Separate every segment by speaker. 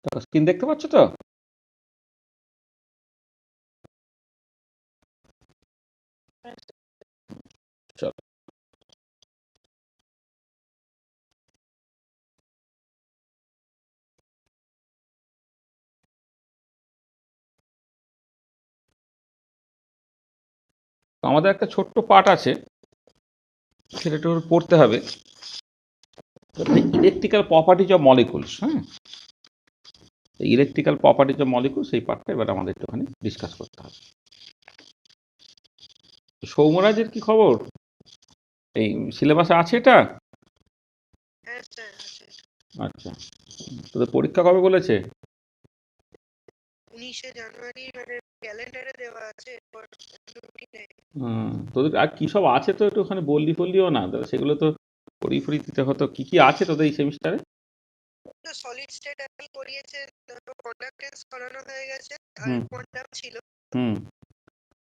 Speaker 1: Screen দেখতে পাচ্ছ তো? চলো। আমাদের একটা ছোট্ট পার্ট আছে, সেটা একটু পড়তে হবে। Electrical properties of molecules. হ্যাঁ, ইলেকট্রিক্যাল প্রপার্টিজ অফ মলিকুলস, এই পার্টটা এবার আমাদের একটুখানি ডিসকাস করতে হবে। সৌম্যরাজের কি খবর? এই সিলেবাসে আছে এটা? আচ্ছা, তোদের পরীক্ষা কবে বলেছে?
Speaker 2: 19 জানুয়ারি ক্যালেন্ডারে দেওয়া আছে।
Speaker 1: তোদের আর কি সব আছে তো একটুখানি বললি ফললিও না, সেগুলো তো পড়ি দিতে হতো। কি কি আছে তোদের এই সেমিস্টারে?
Speaker 2: সলিড স্টেট অ্যাপল করিয়েছে, কন্ডাক্টেন্স করানো হয়ে গেছে, আর
Speaker 1: হুম
Speaker 2: কোয়ান্টাম ছিল।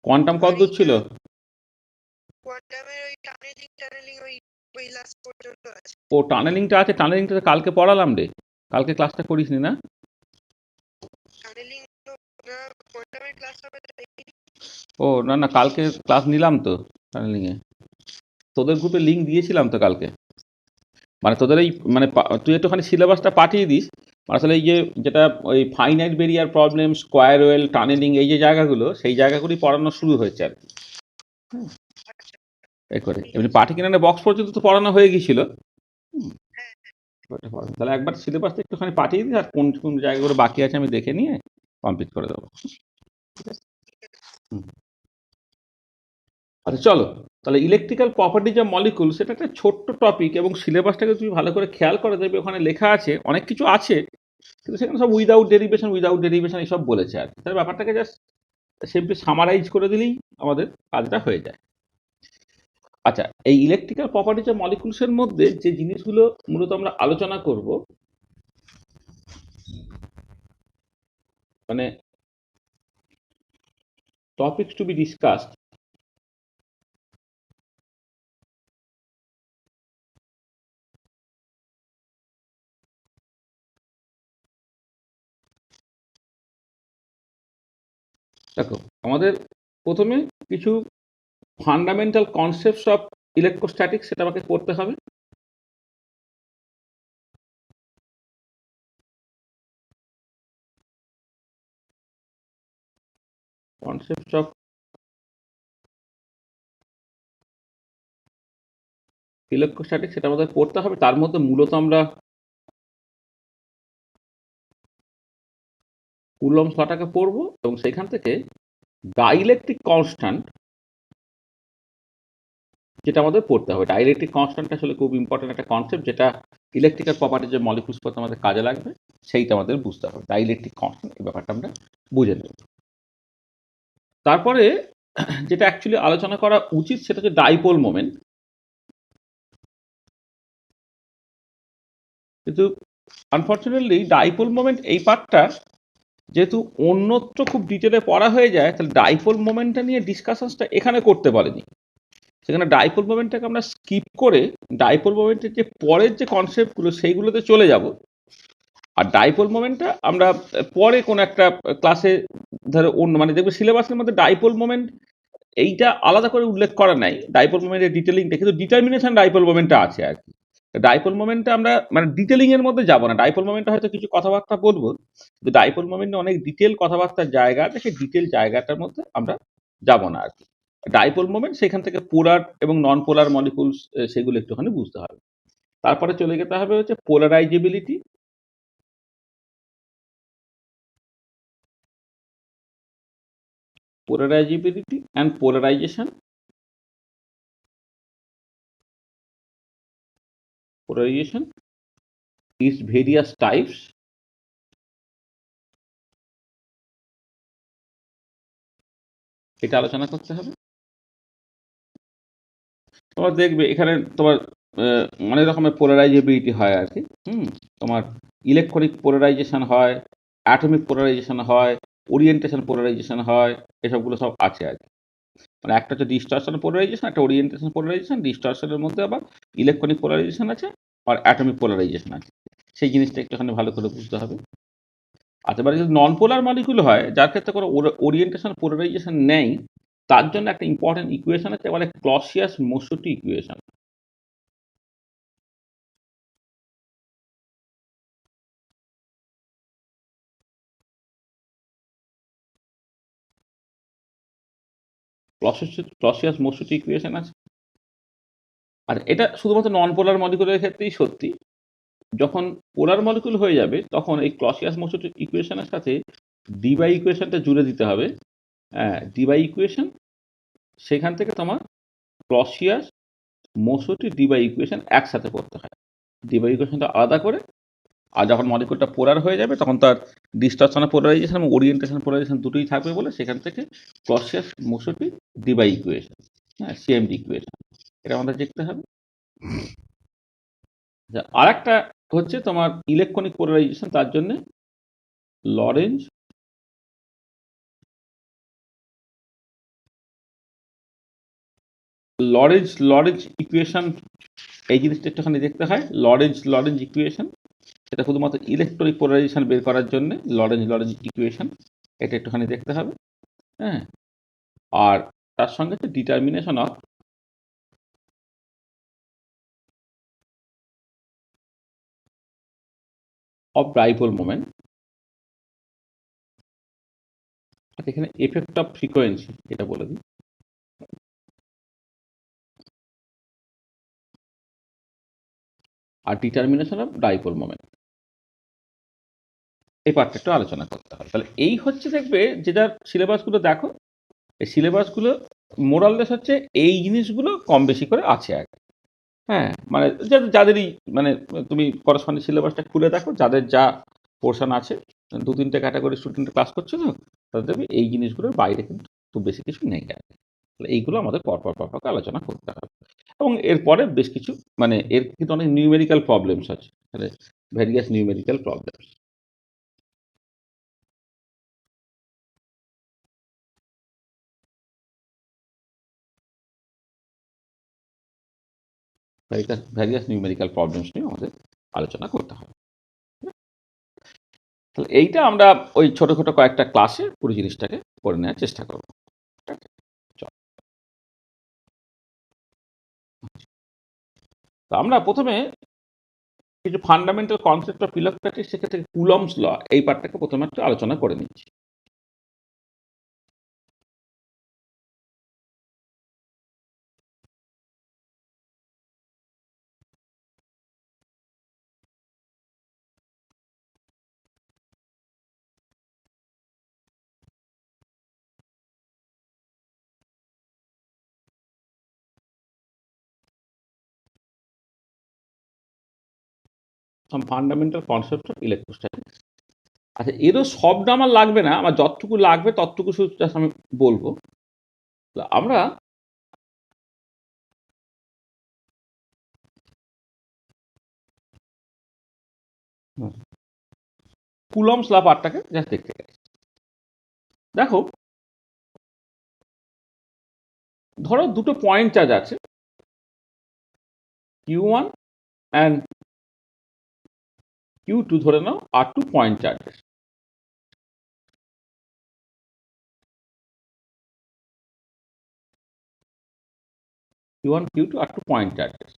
Speaker 1: কোয়ান্টাম কত দূর ছিল?
Speaker 2: কোয়ান্টামের ওই টানেলিং ওই লাস্ট পর্যন্ত আছে।
Speaker 1: ও, টানেলিংটা আছে। টানেলিংটা কালকে পড়ালাম রে। কালকে ক্লাসটা করিসনি না?
Speaker 2: টানেলিং তো কোয়ান্টামের ক্লাস হবে।
Speaker 1: ও না না, কালকে ক্লাস নিলাম তো টানেলিংয়ে। তোদের গ্রুপে লিঙ্ক দিয়েছিলাম তো কালকে। মানে তোদের এই মানে তুই একটুখানি সিলেবাসটা পাঠিয়ে দিস। আসলে এই যে যেটা ওই finite barrier problem, square well, tunneling, এই যে জায়গাগুলো, সেই জায়গাগুলি পড়ানো শুরু হয়েছে আর কি। এই করে এমনি পার্টিকুলার বক্স পর্যন্ত তো পড়ানো হয়ে গিয়েছিল। তাহলে একবার সিলেবাসটা একটুখানি পাঠিয়ে দিস, আর কোন কোন জায়গাগুলো বাকি আছে আমি দেখে নিয়ে কমপ্লিট করে দেবো। আচ্ছা চলো, তাহলে ইলেকট্রিক্যাল প্রপার্টিজ অফ মলিকুল, সেটা একটা ছোট্ট টপিক, এবং সিলেবাসটাকে তুমি ভালো করে খেয়াল করে দেবে। ওখানে লেখা আছে অনেক কিছু আছে, কিন্তু সেখানে সব উইদাউট ডেরিভেশন এইসব বলেছে আর কি। তাহলে ব্যাপারটাকে জাস্ট সিম্পলি সামারাইজ করে দিলেই আমাদের কাজটা হয়ে যায়। আচ্ছা, এই ইলেকট্রিক্যাল প্রপার্টিজ অফ মলিকুলসের মধ্যে যে জিনিসগুলো মূলত আমরা আলোচনা করব, মানে টপিকস টু বি ডিসকাসড, দেখো আমাদের প্রথমে কিছু ফান্ডামেন্টাল কনসেপ্টস অফ ইলেকট্রোস্ট্যাটিক্স, সেটা আমাকে পড়তে হবে। কনসেপ্টস অফ ইলেকট্রোস্ট্যাটিক্স, সেটা আমাদের পড়তে হবে। তার মধ্যে মূলত আমরা কুলম্বস লটাকে পড়বো, এবং সেখান থেকে ডাইইলেকট্রিক কনস্ট্যান্ট, যেটা আমাদের পড়তে হবে। ডাইইলেকট্রিক কনস্ট্যান্ট আসলে খুব ইম্পর্টেন্ট একটা কনসেপ্ট, যেটা ইলেকট্রিক্যাল প্রপার্টিজ যে মলিকুলস পড়তে আমাদের কাজে লাগবে, সেইটা আমাদের বুঝতে হবে। ডাইইলেকট্রিক কনস্ট্যান্ট, এই ব্যাপারটা আমরা বুঝে নেব। তারপরে যেটা অ্যাকচুয়ালি আলোচনা করা উচিত, সেটা হচ্ছে ডাইপোল মোমেন্ট। কিন্তু আনফর্চুনেটলি ডাইপোল মোমেন্ট এই পার্টটা যেহেতু অন্যত্র খুব ডিটেলে পড়া হয়ে যায়, তাহলে ডাইপোল মোমেন্টটা নিয়ে ডিসকাশনসটা এখানে করতে পারিনি। সেখানে ডাইপোল মোমেন্টটাকে আমরা স্কিপ করে ডাইপোল মোমেন্টের যে পরের যে কনসেপ্টগুলো, সেইগুলোতে চলে যাব। আর ডাইপোল মোমেন্টটা আমরা পরে কোন একটা ক্লাসে, ধরো অন্য, মানে দেখবে সিলেবাসের মধ্যে ডাইপোল মোমেন্ট এইটা আলাদা করে উল্লেখ করা নাই, ডাইপোল মোমেন্টের ডিটেলিংটা, কিন্তু ডিটারমিনেশন ডাইপোল মোমেন্টটা আছে আর কি। ডাইপোল মোমেন্টটা আমরা মানে ডিটেলিং এর মধ্যে যাব না। ডাইপোল মোমেন্টে হয়তো কিছু কথাবার্তা বলবো, কিন্তু ডাইপোল মোমেন্টে অনেক ডিটেল কথাবার্তার জায়গা আছে, সেই ডিটেল জায়গাটার মধ্যে আমরা যাব না আর কি। ডাইপোল মোমেন্ট, সেখান থেকে পোলার এবং নন পোলার মলিকুলস, সেগুলো একটুখানি বুঝতে হবে। তারপরে চলে যেতে হবে হচ্ছে পোলারাইজেবিলিটি, and polarization, its various types, এটা আলোচনা করতে হবে। তোমার দেখবে এখানে তোমার অনেক রকমের পোলারাইজেবিলিটি হয় আর কি। তোমার ইলেকট্রনিক পোলারাইজেশন হয়, অ্যাটমিক পোলারাইজেশন হয়, ওরিয়েন্টেশন পোলারাইজেশন হয়, এসবগুলো সব আছে আর কি। মানে একটা হচ্ছে ডিস্টরশন পোলারাইজেশন, একটা ওরিয়েন্টেশন পোলারাইজেশন। ডিস্টরশনের মধ্যে আবার ইলেকট্রনিক পোলারাইজেশন আছে, আর অ্যাটমিক পোলারাইজেশন আছে। সেই জিনিসটা একটুখানি ভালো করে বুঝতে হবে। আচ্ছা, এবারে যদি নন পোলার মলিকুল হয়, যার ক্ষেত্রে কোনো ওরিয়েন্টেশন পোলারাইজেশন নেই, তার জন্য একটা ইম্পর্টেন্ট ইকুয়েশন আছে, বলে ক্লসিয়াস মোশোটি ইকুয়েশন। ক্লসিয়াস মোশোটি ইকুয়েশন আছে। আর এটা শুধুমাত্র নন পোলার মলিকুলের ক্ষেত্রেই সত্যি। যখন পোলার মলিকুল হয়ে যাবে, তখন এই ক্লসিয়াস মোশোটি ইকুয়েশনের সাথে ডিবাই ইকুয়েশনটা জুড়ে দিতে হবে। হ্যাঁ, ডিবাই ইকুয়েশন, সেখান থেকে তোমার ক্লসিয়াস মোশোটি ডিবাই ইকুয়েশন একসাথে করতে হয়। ডিবাই ইকুয়েশনটা আলাদা করে, আর যখন মলিকুলটা পোলার হয়ে যাবে, তখন তার ডিস্টরশন পোলারাইজেশন এবং ওরিয়েন্টেশন পোলারাইজেশন দুটোই থাকবে বলে সেখান থেকে ক্লসিয়াস মোশোটি ডিবাই ইকুয়েশন, হ্যাঁ, সিএমডি ইকুয়েশন, এটা আমাদের দেখতে হবে। আর একটা হচ্ছে তোমার ইলেকট্রনিক পোলারাইজেশন, তার জন্য লরেঞ্জ লরেঞ্জ লরেঞ্জ ইকুয়েশন, এই জিনিসটা একটুখানি দেখতে হয়। লরেঞ্জ লরেঞ্জ ইকুয়েশন, সেটা শুধুমাত্র ইলেকট্রনিক পোলারাইজেশন বের করার জন্য লরেঞ্জ লরেঞ্জ ইকুয়েশন, এটা একটুখানি দেখতে হবে। হ্যাঁ, আর তার সঙ্গে হচ্ছে ডিটারমিনেশন অফ ডাইপোল মোমেন্ট। এখানে এফেক্ট অফ ফ্রিকোয়েন্সি এটা বলে দিই। আর ডিটারমিনেশন অফ ডাইপোল মোমেন্ট, এই পার্টটা একটু আলোচনা করতে হবে। তাহলে এই হচ্ছে, দেখবে যেটা সিলেবাসগুলো দেখো, এই সিলেবাসগুলো মোরাললেস হচ্ছে এই জিনিসগুলো কম বেশি করে আছে আর কি। হ্যাঁ, মানে যাদেরই মানে তুমি করসপন্ডিং সিলেবাসটা খুলে দেখো, যাদের যা পোর্শন আছে, দু তিনটে ক্যাটাগরি স্টুডেন্ট ক্লাস করছে তো, তাদের দেখবে এই জিনিসগুলোর বাইরে কিন্তু খুব বেশি কিছু নেই আর কি। তাহলে এইগুলো আমাদের পরপর পরপর আলোচনা করতে হবে। এবং এরপরে বেশ কিছু মানে এর কিন্তু অনেক নিউমেরিক্যাল প্রবলেমস আছে, তাহলে various numerical problems. Various numerical problems নিয়ে আমাদের আলোচনা করতে হবে। তাহলে এইটা আমরা ওই ছোট ছোট কয়েকটা ক্লাসে পুরো জিনিসটাকে করে নেওয়ার চেষ্টা করবো। তো আমরা প্রথমে কিছু ফান্ডামেন্টাল কনসেপ্ট অফ ইলেকট্রোস্ট্যাটিক্স, সেক্ষেত্রে কুলম্বস ল, এই পার্টটাকে প্রথমে একটু আলোচনা করে নিচ্ছি। সাম ফান্ডামেন্টাল কনসেপ্ট অফ ইলেকট্রোস্ট্যাটিক্স। আচ্ছা, এরও সবটা আমার লাগবে না, আমার যতটুকু লাগবে ততটুকু শুধু জাস্ট আমি বলবো। আমরা কুলম্বস ল পার্টটাকে জাস্ট দেখতে গেছি। দেখো, ধরো দুটো পয়েন্ট চার্জ আছে, Q1 অ্যান্ড Q2, ধরে নাও আর two point charges. Q1 Q2 আর টু পয়েন্ট চার্জেস।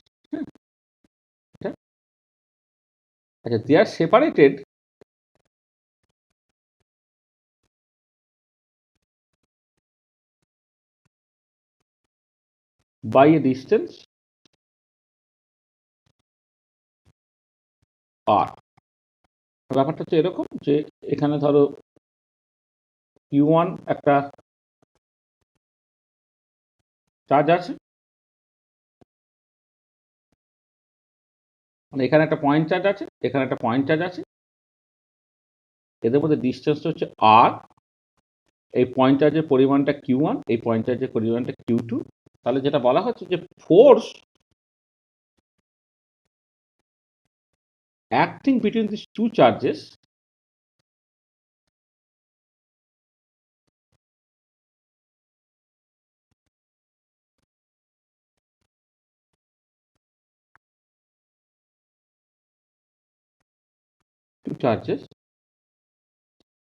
Speaker 1: আচ্ছা, they are separated by a distance r। ব্যাপারটা হচ্ছে এরকম যে এখানে ধরো Q1 একটা চার্জ আছে, মানে এখানে একটা পয়েন্ট চার্জ আছে, এখানে একটা পয়েন্ট চার্জ আছে, এদের মধ্যে ডিস্টেন্সটা হচ্ছে r। এই পয়েন্ট চার্জের পরিমাণটা Q1, এই পয়েন্ট চার্জের পরিমাণটা Q2। তাহলে যেটা বলা হচ্ছে যে force acting between this two charges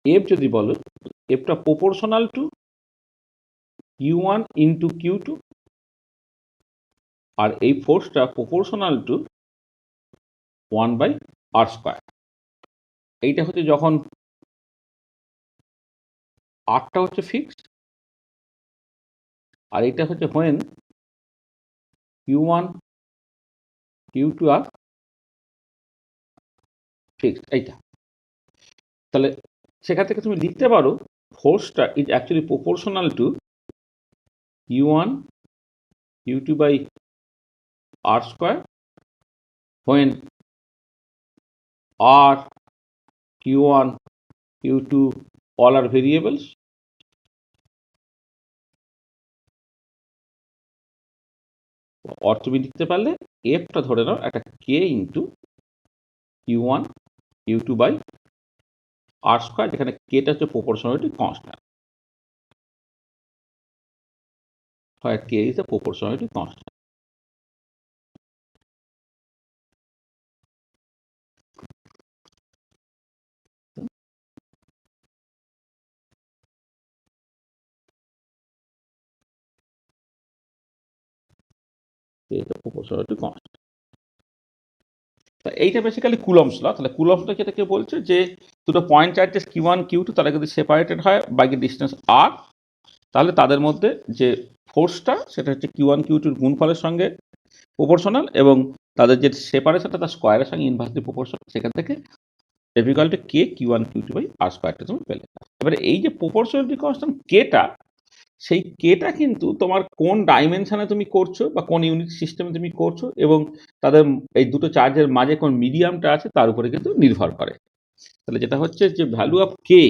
Speaker 1: F যদি বলো, এফটা proportional to Q1 into Q2, আর এই ফোর্সটা প্রপোর্শনাল টু 1/r²। এইটা হচ্ছে যখন আরটা হচ্ছে ফিক্সড, আর এটা হচ্ছে when Q1 Q2 R fixed. এইটা তাহলে সেখান থেকে তুমি লিখতে পারো ফোর্সটা is actually proportional to Q1 Q2/r² when R, Q1, Q2 all are variables, or তুমি লিখতে পারলে এফটা ধরে নাও একটা কে ইন্টু Q1 Q2/r², যেখানে কেটা হচ্ছে প্রপোর্শনালিটি কনস্ট্যান্ট, হয় K is the proportionality constant. Proportionality constant. এইটা বেসিক্যালি কুলম্বস ল। তাহলে কুলম্বস ল যেটাকে বলছে যে দুটো পয়েন্ট চার্জেস Q1 Q2 তারা যদি সেপারেটেড হয় বাই দ্য ডিস্টেন্স r, তাহলে তাদের মধ্যে যে ফোর্সটা সেটা হচ্ছে Q1 Q2 গুণফলের সঙ্গে প্রপোর্শনাল, এবং তাদের যে সেপারেশনটা তার স্কোয়ারের সঙ্গে ইনভার্সলি প্রপোর্শনাল। সেখান থেকে ডিফিকাল্টি কে Q1 Q2/r² তুমি পেলে। এবারে এই যে প্রপোর্শনালিটি কনস্ট্যান্ট কেটা, সেই কেটা কিন্তু তোমার কোন ডাইমেনশনে তুমি করছো বা কোন ইউনিট সিস্টেমে তুমি করছো, এবং তাদের এই দুটো চার্জের মাঝে কোন মিডিয়ামটা আছে তার উপরে কিন্তু নির্ভর করে। তাহলে যেটা হচ্ছে যে value of K,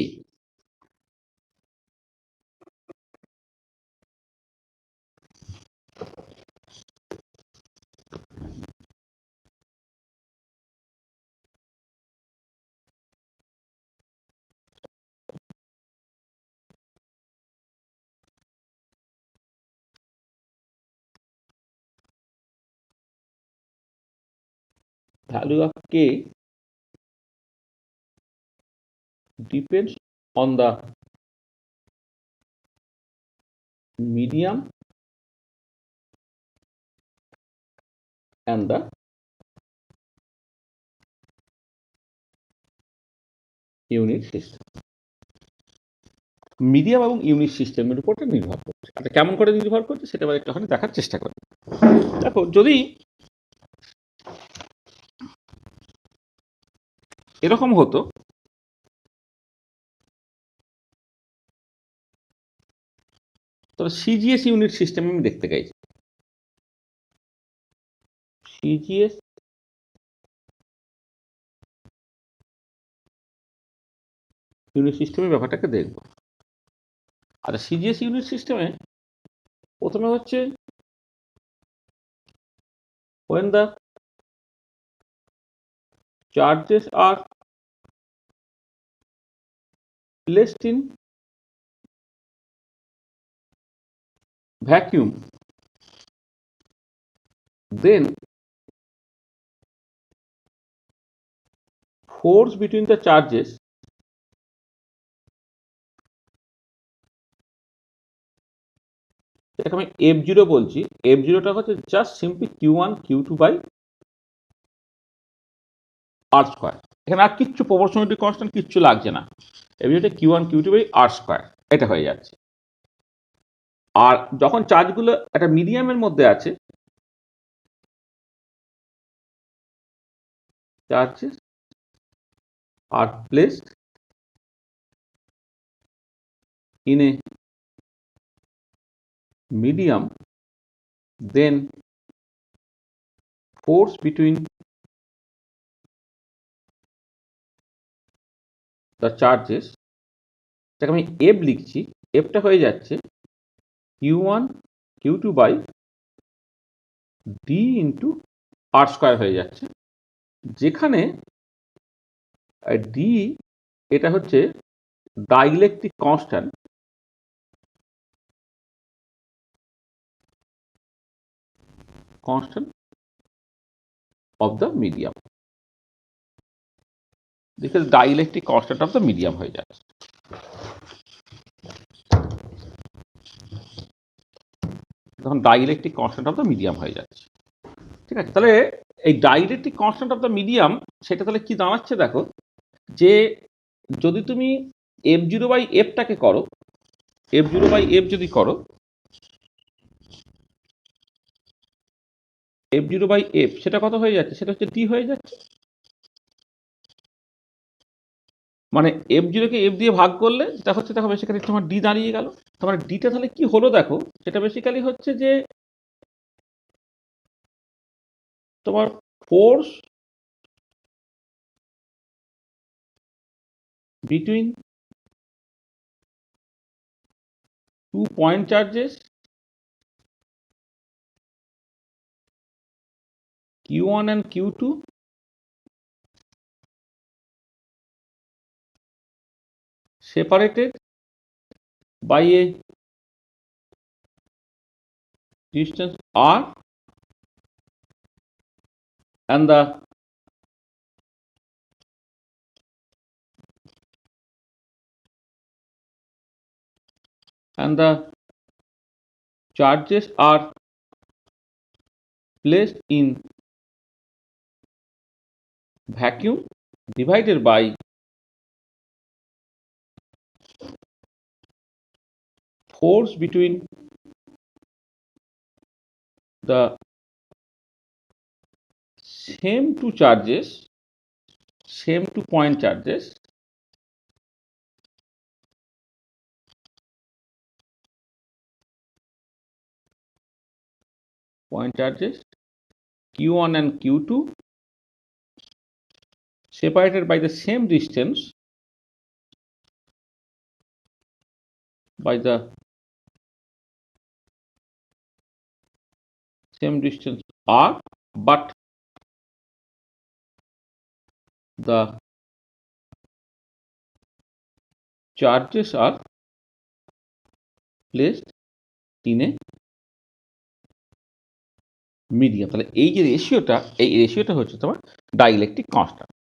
Speaker 1: value of k depends on the medium and the unit system. Medium এবং ইউনিট সিস্টেমের উপর নির্ভর করছে। আচ্ছা, কেমন করে নির্ভর করছে সেটা এবার একটুখানি দেখার চেষ্টা করি। দেখো, যদি এরকম হতো, তবে সিজিএস ইউনিট সিস্টেম আমি দেখতে চাইছি। সিজিএস ইউনিট সিস্টেমের ব্যাপারটাকে দেখব। আচ্ছা, সিজিএস ইউনিট সিস্টেমে প্রথমে হচ্ছে when the charges are placed in vacuum, then force between the charges এটাকে আমি F0 বলছি। F0টা হচ্ছে জাস্ট সিম্পলি Q1 Q2/r²। এখানে আর কিচ্ছু প্রপোর্শনালিটি কনস্ট্যান্ট কিচ্ছু লাগছে না। F0টা Q1 Q2/r², এটা হয়ে যাচ্ছে। আর যখন চার্জগুলো একটা মিডিয়ামের মধ্যে আছে, charges are placed in a medium, then force between the charges, এটাকে আমি F লিখছি, Fটা হয়ে যাচ্ছে Q1 Q2/d ইন্টু r² হয়ে যাচ্ছে, যেখানে d এটা হচ্ছে dielectric constant of the medium. because dielectric constant of the medium হয়ে যাচ্ছে। তখন dielectric constant of the medium হয়ে যাচ্ছে। ঠিক আছে, তাহলে এই dielectric constant of the medium সেটা তাহলে কি দাঁড়াচ্ছে দেখো, যে যদি তুমি এফ জিরো বাই এফটাকে করো, এফ জিরো বাই এফ যদি করো, এফ জিরো বাই এফ সেটা কত হয়ে যাচ্ছে, সেটা হচ্ছে টি হয়ে যাচ্ছে। মানে এফ জিরোকে এফ দিয়ে ভাগ করলে যেটা হচ্ছে দেখো বেসিক্যালি তোমার ডি দাঁড়িয়ে গেল। তোমার ডিটা তাহলে কি হলো দেখো, সেটা বেসিক্যালি হচ্ছে যে তোমার force between two point charges Q1 and Q2 separated by a distance r, and the charges are placed in vacuum divided by force between the same two charges, same two point charges, Q1 and Q2 separated by the same distance by the same distance r, but the charges are placed in a medium. তাহলে এই যে রেশিওটা, এই রেশিওটা হচ্ছে তোমার dielectric constant.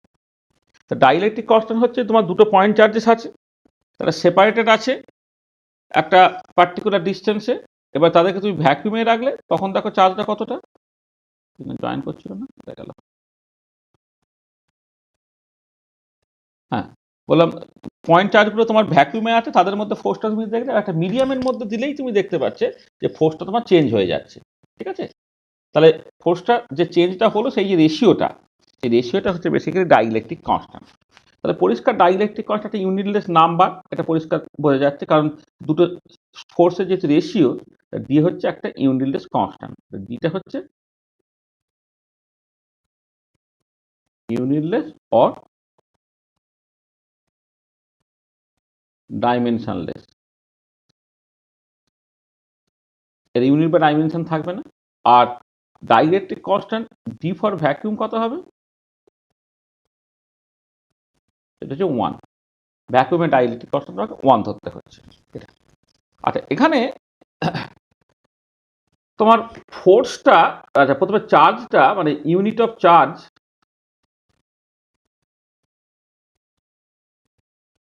Speaker 1: তো dielectric constant হচ্ছে তোমার দুটো পয়েন্ট চার্জেস আছে, তারা সেপারেটেড আছে একটা পার্টিকুলার ডিস্টেন্সে। এবার তাদেরকে তুমি ভ্যাকুয়ামে রাখলে তখন দেখো চার্জটা কতটা, জয়েন করছিল না, গেল। হ্যাঁ, বললাম পয়েন্ট চার্জগুলো তোমার ভ্যাকুয়ামে আছে, তাদের মধ্যে ফোর্সটা তুমি দেখলে একটা মিডিয়ামের মধ্যে দিলেই তুমি দেখতে পাচ্ছে যে ফোর্সটা তোমার চেঞ্জ হয়ে যাচ্ছে। ঠিক আছে, তাহলে ফোর্সটা যে চেঞ্জটা হলো সেই যে রেশিওটা, এই রেশিওটা হচ্ছে বেসিক্যালি ডাইইলেকট্রিক কনস্ট্যান্ট। তাহলে পরিষ্কার ডাইইলেকট্রিক কনস্ট্যান্ট একটা ইউনিটলেস নাম্বার, এটা পরিষ্কার বোঝা যাচ্ছে, কারণ দুটো ফোর্সের যে রেশিও, ডি হচ্ছে একটা ইউনিটলেস কনস্ট্যান্ট, ডিটা হচ্ছে ইউনিটলেস অর ডাইমেনশনলেস। এর ইউনিট বা ডাইমেনশন থাকবে না। আর dielectric constant D for vacuum কত হবে, এটা হচ্ছে 1। ভ্যাকুয়ামে ডাইইলেকট্রিক কনস্ট্যান্ট 1 ধরতে হচ্ছে এটা। আচ্ছা, এখানে তোমার ফোর্সটা, আচ্ছা প্রথমে চার্জটা মানে ইউনিট অফ চার্জ,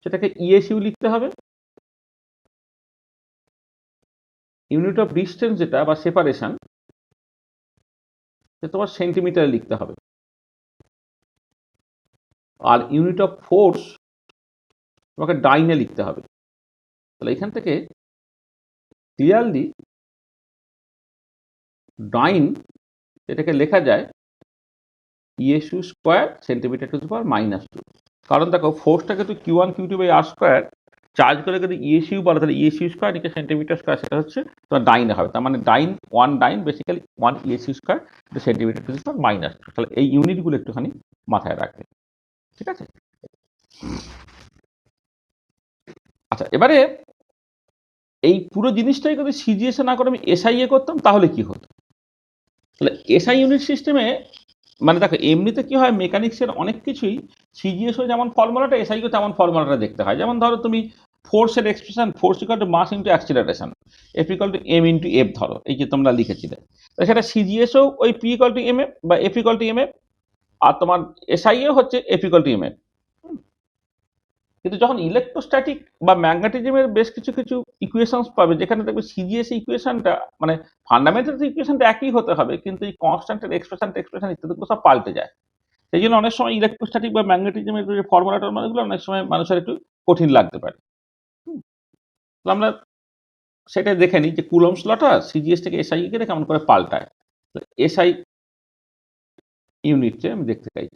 Speaker 1: সেটাকে ইএসইউ লিখতে হবে। ইউনিট অফ ডিস্টেন্স যেটা বা সেপারেশন, সেটা তোমার সেন্টিমিটারে লিখতে হবে। আর ইউনিট অফ ফোর্স তোমাকে ডাইনে লিখতে হবে। তাহলে এখান থেকে ক্লিয়ারলি ডাইন এটাকে লেখা যায় ESU square centimetre to the power -2। কারণ দেখো ফোর্সটাকে তো Q1 Q2 by R square charge করে যদি ইএসইউ বলে, তাহলে ইএসইউ স্কোয়ার নিচে সেন্টিমিটার স্কোয়ার, সেটা হচ্ছে তোমার ডাইনে হবে। তার মানে dyne 1 dyne basically 1 ESU square centimetre to the power -2। তাহলে এই ইউনিটগুলো একটুখানি মাথায় রাখবে। ঠিক আছে, আচ্ছা এবারে এই পুরো জিনিসটাই যদি সিজিএস না করে আমি এসআইএ করতাম তাহলে কি হতো। তাহলে এসআই ইউনিট সিস্টেমে মানে দেখো এমনিতে কি হয়, মেকানিক্সের অনেক কিছুই সিজিএসও যেমন ফর্মুলাটা, এসআইও তেমন ফর্মুলাটা দেখতে হয়। যেমন ধরো তুমি ফোর্সের expression, force equal to mass into acceleration, F equal to M into F, ধরো এই যে তোমরা লিখেছিলে, তো সেটা সিজিএসও ওই P equal to M F বা F equal to M F, আর তোমার এসআইও হচ্ছে F equal to M F. কিন্তু যখন ইলেকট্রোস্ট্যাটিক বা ম্যাগনেটিজমের বেশ কিছু কিছু ইকুয়েশনস পাবে, যেখানে দেখবে সিজিএস ইকুয়েশনটা মানে ফান্ডামেন্টাল ইকুয়েশনটা একই হতে হবে, কিন্তু এই কনস্ট্যান্টের এক্সপ্রেশন ইত্যাদিগুলো সব পাল্টে যায়। সেই জন্য অনেক সময় ইলেকট্রোস্ট্যাটিক বা ম্যাগনেটিজমের যে ফর্মুলা টর্মুলাগুলো অনেক সময় মানুষের একটু কঠিন লাগতে পারে। তো আমরা সেটাই দেখে নিই যে কুলম্বস লটা সিজিএস থেকে এসআই কে কেমন করে পাল্টায়। এসআই ইউনিটে আমি দেখতে চাই।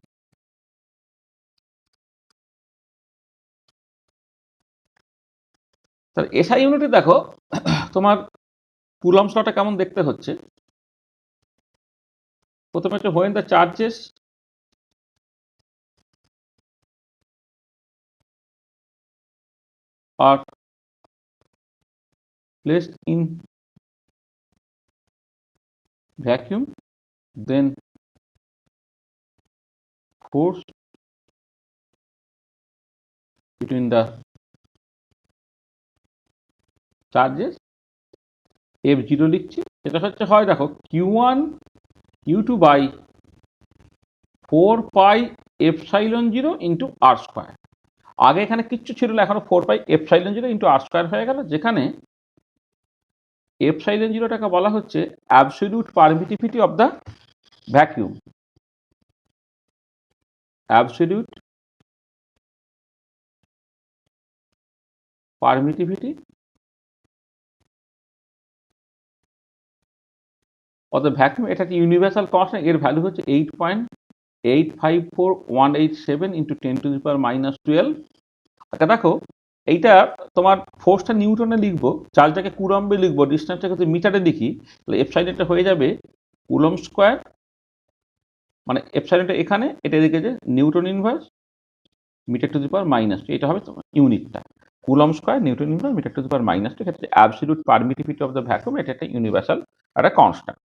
Speaker 1: তাহলে এসআই ইউনিটে দেখো তোমার কুলম্বস লটা কেমন দেখতে হচ্ছে। প্রথমে হচ্ছে when the charges are placed in vacuum, then force between the charges F0 লিখছি, এটা হচ্ছে হয় দেখো Q1 Q2 by 4 pi epsilon 0 into R square. আগে এখানে কিচ্ছু ছিল না, এখনো 4 পাই এপসাইলন 0 ইন্টু আর স্কোয়ার হয়ে গেল, যেখানে এপসাইলন 0টাকে বলা হচ্ছে absolute permittivity of the vacuum. Absolute permittivity of the vacuum, এটা একটা ইউনিভার্সাল কনস্ট্যান্ট, এর ভ্যালু হচ্ছে 8.854187 ইন্টু 10⁻⁻12। আচ্ছা দেখো এইটা তোমার ফোর্সটা নিউটনে লিখবো, চার্জটাকে কুলম্বে লিখবো, ডিস্টেন্সটাকে যদি মিটারে লিখি, তাহলে এপসাইলনটা হয়ে যাবে কুলম্ব স্কোয়ার, মানে এপসাইলনটা এখানে, এটা এদিকে যে newton inverse metre to the power -2, এটা হবে তোমার ইউনিটটা coulomb square Newton inverse metre to the power -2। এটা হচ্ছে absolute permittivity of the vacuum, এটা একটা ইউনিভার্সাল একটা constant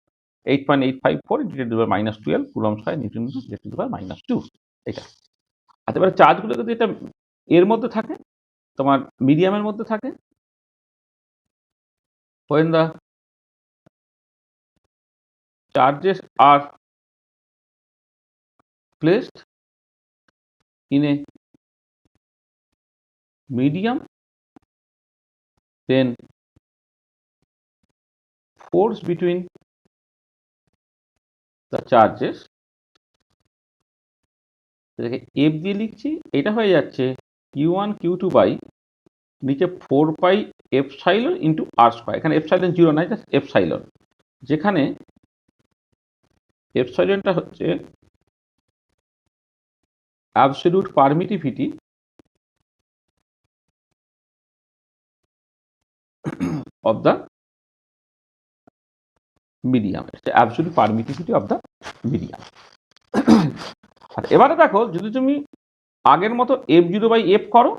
Speaker 1: 8.854 into 10⁻12 coulomb square Newton inverse metre to the power -2 এটা। আচ্ছা এবার চার্জগুলো যদি এটা এর মধ্যে থাকে, তোমার মিডিয়ামের মধ্যে থাকে, when the charges are placed in a medium, then force between the charges, এটাকে এফ দিয়ে লিখছি, এটা হয়ে যাচ্ছে Q1 Q2 বাই নিচে 4 পাই এপসাইলন ইন্টু আর স্কোয়ার। এখানে এপসাইলন 0 নাই, জাস্ট এপসাইলন, যেখানে এপসাইলনটা হচ্ছে absolute permittivity of the medium, absolute permittivity of the medium. আর এবারে দেখো যদি তুমি আগের মতো F0 বাই এফ করো,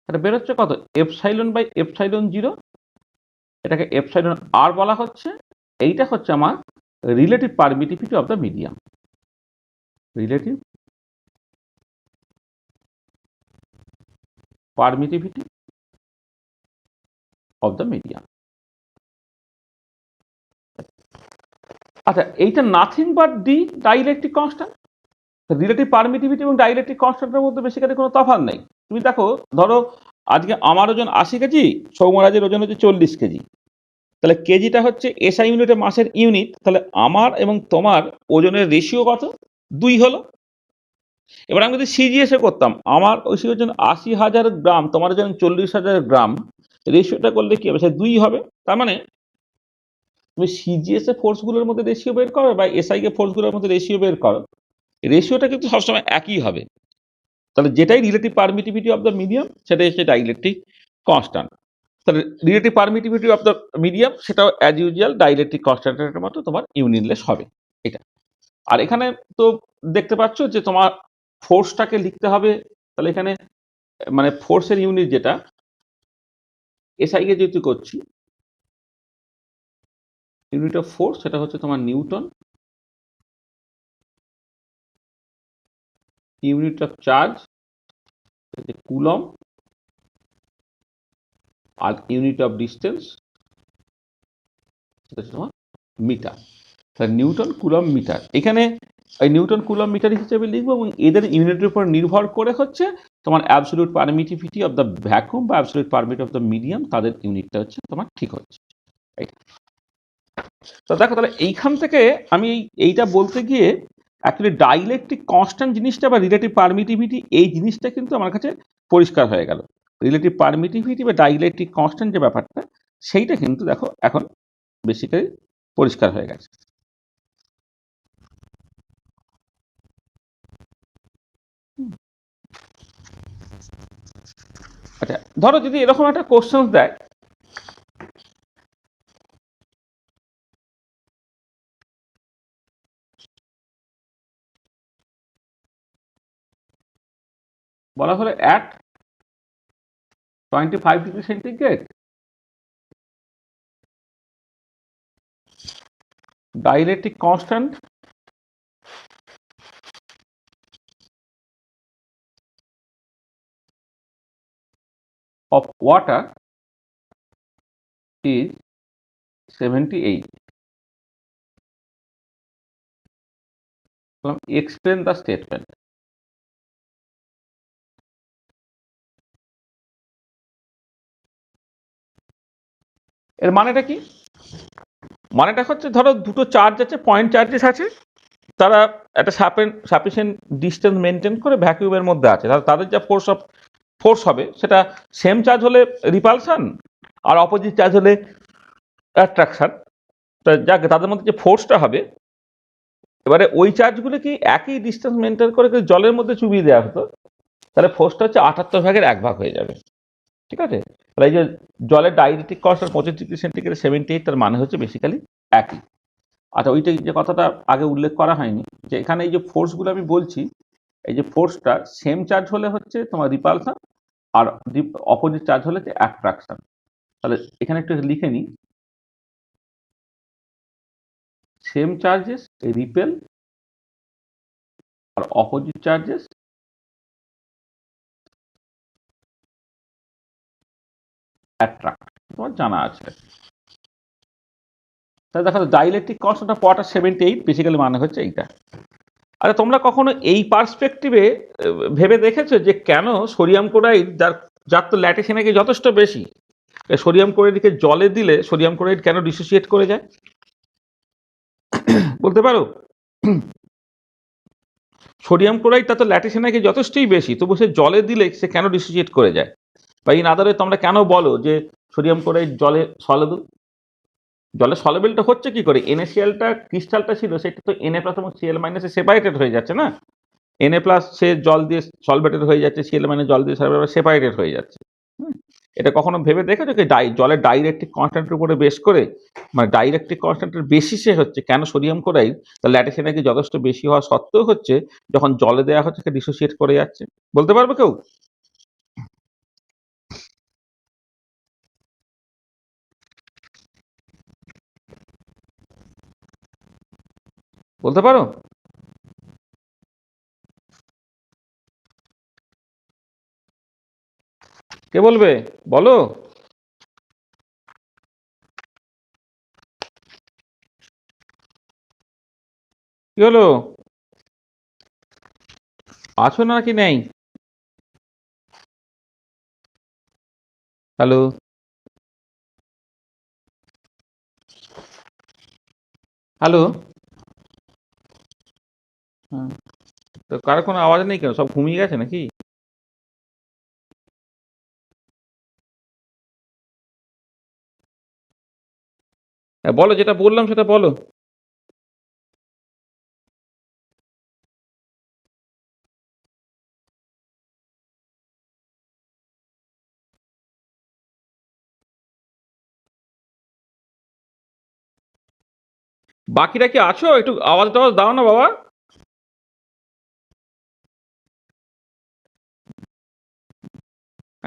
Speaker 1: এটা বেরোচ্ছে কত এপসাইলন বাই এপসাইলন 0, এটাকে এপসাইলন আর বলা হচ্ছে। এইটা হচ্ছে আমার relative permittivity of the medium, relative permittivity of the medium. আচ্ছা এইটা nothing but D dielectric constant. Relative permittivity এবং ডাইইলেকট্রিক কনস্ট্যান্টের মধ্যে বেসিক্যালি কোনো তফাৎ নেই। তুমি দেখো ধরো আজকে আমার ওজন 80 কেজি, সৌমরাজের ওজন হচ্ছে 40 কেজি, তাহলে কেজিটা হচ্ছে এসআই ইউনিটে মাসের ইউনিট, তাহলে আমার এবং তোমার ওজনের রেশিও কত 2 হলো। এবার আমি যদি সিজিএসে করতাম, আমার ওই ওজন 80,000 গ্রাম, তোমার ওজন 40,000 গ্রাম, রেশিওটা করলে কি হবে, সে 2 হবে। তার মানে তুমি সিজিএস এ ফোর্সগুলোর মধ্যে রেশিও বের করো বা এসআই কে ফোর্সগুলোর মধ্যে রেশিও বের করো, রেশিওটা কিন্তু সবসময় একই হবে। তাহলে যেটাই relative permittivity of the medium সেটাই হচ্ছে ডাইইলেকট্রিক কনস্ট্যান্ট। তাহলে relative permittivity of the medium সেটাও অ্যাজ ইউজুয়াল ডাইইলেকট্রিক কনস্ট্যান্টের মতো তোমার ইউনিটলেস হবে এটা। আর এখানে তো দেখতে পাচ্ছ যে তোমার ফোর্সটাকে লিখতে হবে, তাহলে এখানে মানে ফোর্সের ইউনিট যেটা এসআই কে যেহেতু করছি, ইউনিট অফ ফোর্স সেটা হচ্ছে তোমার Newton, unit of charge coulomb, আর ইউনিট অফ ডিস্টেন্স সেটা হচ্ছে তোমার মিটার। তাহলে নিউটন কুলম মিটার, এখানে এই নিউটন কুলম মিটার হিসেবে লিখবো এবং এদের ইউনিটের উপর নির্ভর করে হচ্ছে তোমার absolute permittivity of the vacuum বা absolute permittivity of the medium, তাদের ইউনিটটা হচ্ছে তোমার ঠিক হচ্ছে। তো দেখো তাহলে এইখান থেকে আমি এইটা বলতে গিয়ে অ্যাকচুয়ালি ডাইইলেকট্রিক কনস্ট্যান্ট জিনিসটা বা রিলেটিভ পারমিটিভিটি এই জিনিসটা কিন্তু আমার কাছে পরিষ্কার হয়ে গেল। রিলেটিভ পারমিটিভিটি বা ডাইইলেকট্রিক কনস্ট্যান্ট যে ব্যাপারটা, সেইটা কিন্তু দেখো এখন বেসিক্যালি পরিষ্কার হয়ে গেছে। আচ্ছা, ধরো যদি এরকম একটা কোশ্চেন দেয়, বলা হলো at 25 degree centigrade dielectric constant of water is 78. Explain the statement. এর মানেটা কি? মানেটা হচ্ছে ধরো দুটো চার্জ আছে, পয়েন্ট চার্জেস আছে, তারা একটা সাফিসিয়েন্ট ডিস্টেন্স মেনটেন করে ভ্যাকুয়ামের মধ্যে আছে, তাদের যা ফোর্স হবে সেটা সেম চার্জ হলে রিপালশন আর অপোজিট চার্জ হলে অ্যাট্রাকশন। যাক, তাদের মধ্যে যে ফোর্সটা হবে, এবারে ওই চার্জগুলো কি একই ডিস্টেন্স মেনটেন করে জলের মধ্যে চুবিয়ে দেওয়া হতো, তাহলে ফোর্সটা হচ্ছে 78/1 ভাগ হয়ে যাবে। ঠিক আছে? তাহলে এই যে জলের ডাইইলেকট্রিক কনস্ট্যান্ট 25 ডিগ্রি সেন্টিগ্রেড 78, তার মানে হচ্ছে বেসিক্যালি একই। আচ্ছা, ওইটা যে কথাটা আগে উল্লেখ করা হয়নি, যে এখানে এই যে ফোর্সগুলো আমি বলছি, এই যে ফোর্সটা সেম চার্জ হলে হচ্ছে তোমার রিপালশন আর অপোজিট চার্জ হলে অ্যাট্রাকশন। তাহলে এখানে একটু লিখে নিই, সেম চার্জেস রিপেল আর অপোজিট চার্জেস অ্যাট্রাক্ট, তোমার জানা আছে। তাহলে দেখো dielectric constant of water 78 basically মানে হচ্ছে এইটা। আচ্ছা, তোমরা কখনো এই পার্সপেক্টিভে ভেবে দেখেছো যে কেন সোডিয়াম ক্লোরাইড, যার তো ল্যাটিস এনার্জি যথেষ্ট বেশি, সোডিয়াম ক্লোরাইডকে জলে দিলে সোডিয়াম ক্লোরাইড কেন ডিসোসিয়েট করে যায়? বলতে পারো? সোডিয়াম ক্লোরাইড তার তো ল্যাটিস এনার্জি যথেষ্টই বেশি, তবু সে জলে দিলে সে কেন ডিসোসিয়েট করে যায়? বা ইন আদারে তোমরা কেন বলো যে সোডিয়াম ক্লোরাইড জলে সলেবল? জলে সলেবলটা হচ্ছে কি করে? NaClটা ক্রিস্টালটা ছিল, সেটা তো Na+ এবং Cl- এ সেপারেটেড হয়ে যাচ্ছে না। Na+ সে জল দিয়ে সলভেটেড হয়ে যাচ্ছে, Cl- জল দিয়ে সেপারেটেড হয়ে যাচ্ছে। এটা কখনো ভেবে দেখেছো কি জলের ডাইইলেকট্রিক কনস্ট্যান্টের উপরে বেস করে, মানে ডাইইলেকট্রিক কনস্ট্যান্টের বেসিসে হচ্ছে কেন সোডিয়াম ক্লোরাইড তার ল্যাটিস এনার্জি যথেষ্ট বেশি হওয়া সত্ত্বেও হচ্ছে যখন জলে দেওয়া হচ্ছে ডিসোসিয়েট করে যাচ্ছে? বলতে পারবে কেউ? বলতে পারো? কে বলবে? বলো। কি হলো? আছো নাকি নেই? হ্যালো? হ্যালো? তো কারো কোনো আওয়াজ নেই কেন? সব ঘুমিয়ে গেছে নাকি? হ্যাঁ, বলো, যেটা বললাম সেটা বলো। বাকিরা কি আছো? একটু আওয়াজ টাওয়াজ দাও না বাবা।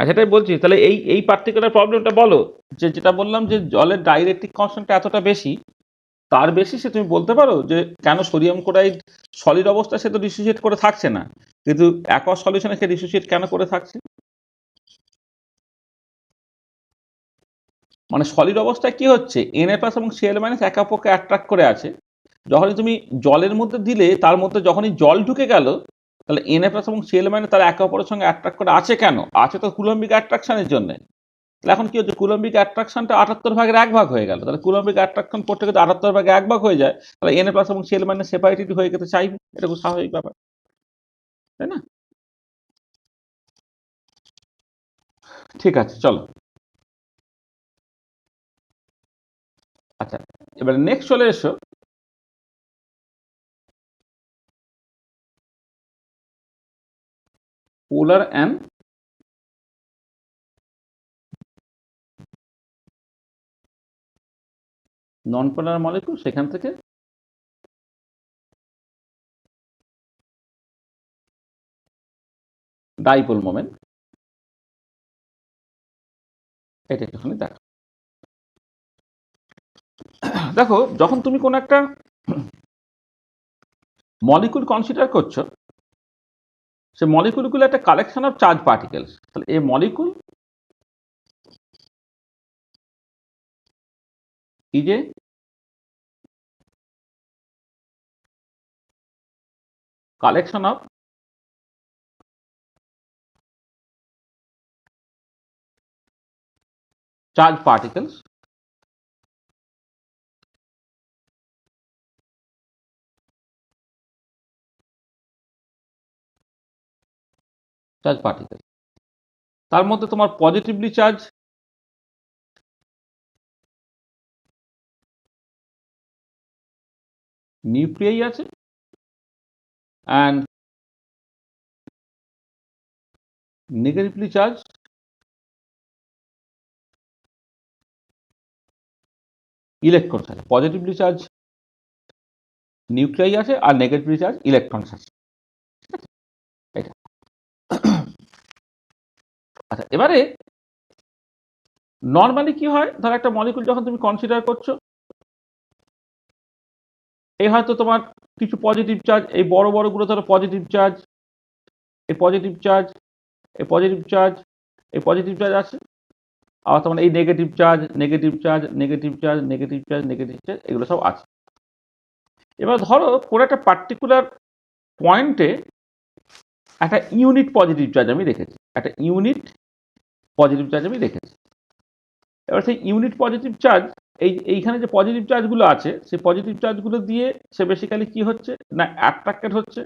Speaker 1: সেটাই বলছি, তাহলে এই এই পার্টিকুলার প্রবলেমটা বলো। যেটা বললাম যে জলের ডাইইলেকট্রিক কনস্ট্যান্ট এতটা বেশি, তার বেসিসে তুমি বলতে পারো যে কেন সোডিয়াম ক্লোরাইড সলিড অবস্থায় সে তো ডিসোসিয়েট করে থাকছে না, কিন্তু অ্যাকোয়াস সলিউশনে সে ডিসোসিয়েট কেন করে থাকছে? মানে সলিড অবস্থায় কি হচ্ছে, Na+ এবং Cl- একে অপরকে অ্যাট্রাক্ট করে আছে। যখনই তুমি জলের মধ্যে দিলে, তার মধ্যে যখনই জল ঢুকে গেল, তাহলে Na প্লাস এবং Cl মাইনাস তারা একে অপরের সঙ্গে অ্যাট্রাক্ট করে আছে কেন? আছে তো কুলম্বিক অ্যাট্রাকশনের জন্য। তাহলে এখন কি হচ্ছে, কুলম্বিক অ্যাট্রাকশনটা 78 ভাগের 1 ভাগ হয়ে গেল। তাহলে কুলম্বিক অ্যাট্রাকশন করতে গেলে 78 ভাগে 1 ভাগ হয়ে যায়। তাহলে Na প্লাস এবং Cl মাইনাস সেপারেটেড হয়ে যেতে চাইবে। এটা খুব স্বাভাবিক ব্যাপার, তাই না? ঠিক আছে, চলো। আচ্ছা, এবারে নেক্সট চলে এসো পোলার অ্যান্ড নন পোলার মলিকুল, সেখান থেকে ডাইপোল মোমেন্ট, এটা একটুখানি দেখো। দেখো, যখন তুমি কোন একটা মলিকুল কনসিডার করছো, সে মলিকুলগুলো একটা কালেকশন অফ চার্জ পার্টিকেলস। তাহলে এই molecule is a collection of charge particles charge particle. তার মধ্যে তোমার পজিটিভলি চার্জ নিউক্লিয়াই আছে, অ্যান্ড নেগেটিভলি চার্জ ইলেকট্রনস আছে। পজিটিভলি চার্জ নিউক্লিয়াই আছে আর নেগেটিভলি চার্জ ইলেকট্রনস আছে। এটা আচ্ছা, এবারে নর্মালি কি হয়, ধর একটা মলিকুল যখন তুমি কনসিডার করছো, এই হয়তো তোমার কিছু পজিটিভ চার্জ, এই বড় বড়গুলো ধরো পজিটিভ চার্জ, এই পজিটিভ চার্জ, এই পজিটিভ চার্জ, এই পজিটিভ চার্জ আছে, আবার তোমার এই negative charge, negative charge, negative charge, negative charge, negative charge, এগুলো সব আছে। এবার ধরো কোনো একটা পার্টিকুলার পয়েন্টে একটা ইউনিট পজিটিভ চার্জ আমি রেখেছি, একটা ইউনিট পজিটিভ চার্জ আমি রেখেছি। এবার সেই ইউনিট পজিটিভ চার্জ, এইখানে যে পজিটিভ চার্জগুলো আছে, সেই পজিটিভ চার্জগুলো দিয়ে সে বেসিক্যালি কি হচ্ছে না, অ্যাট্রাক্টেড হচ্ছে,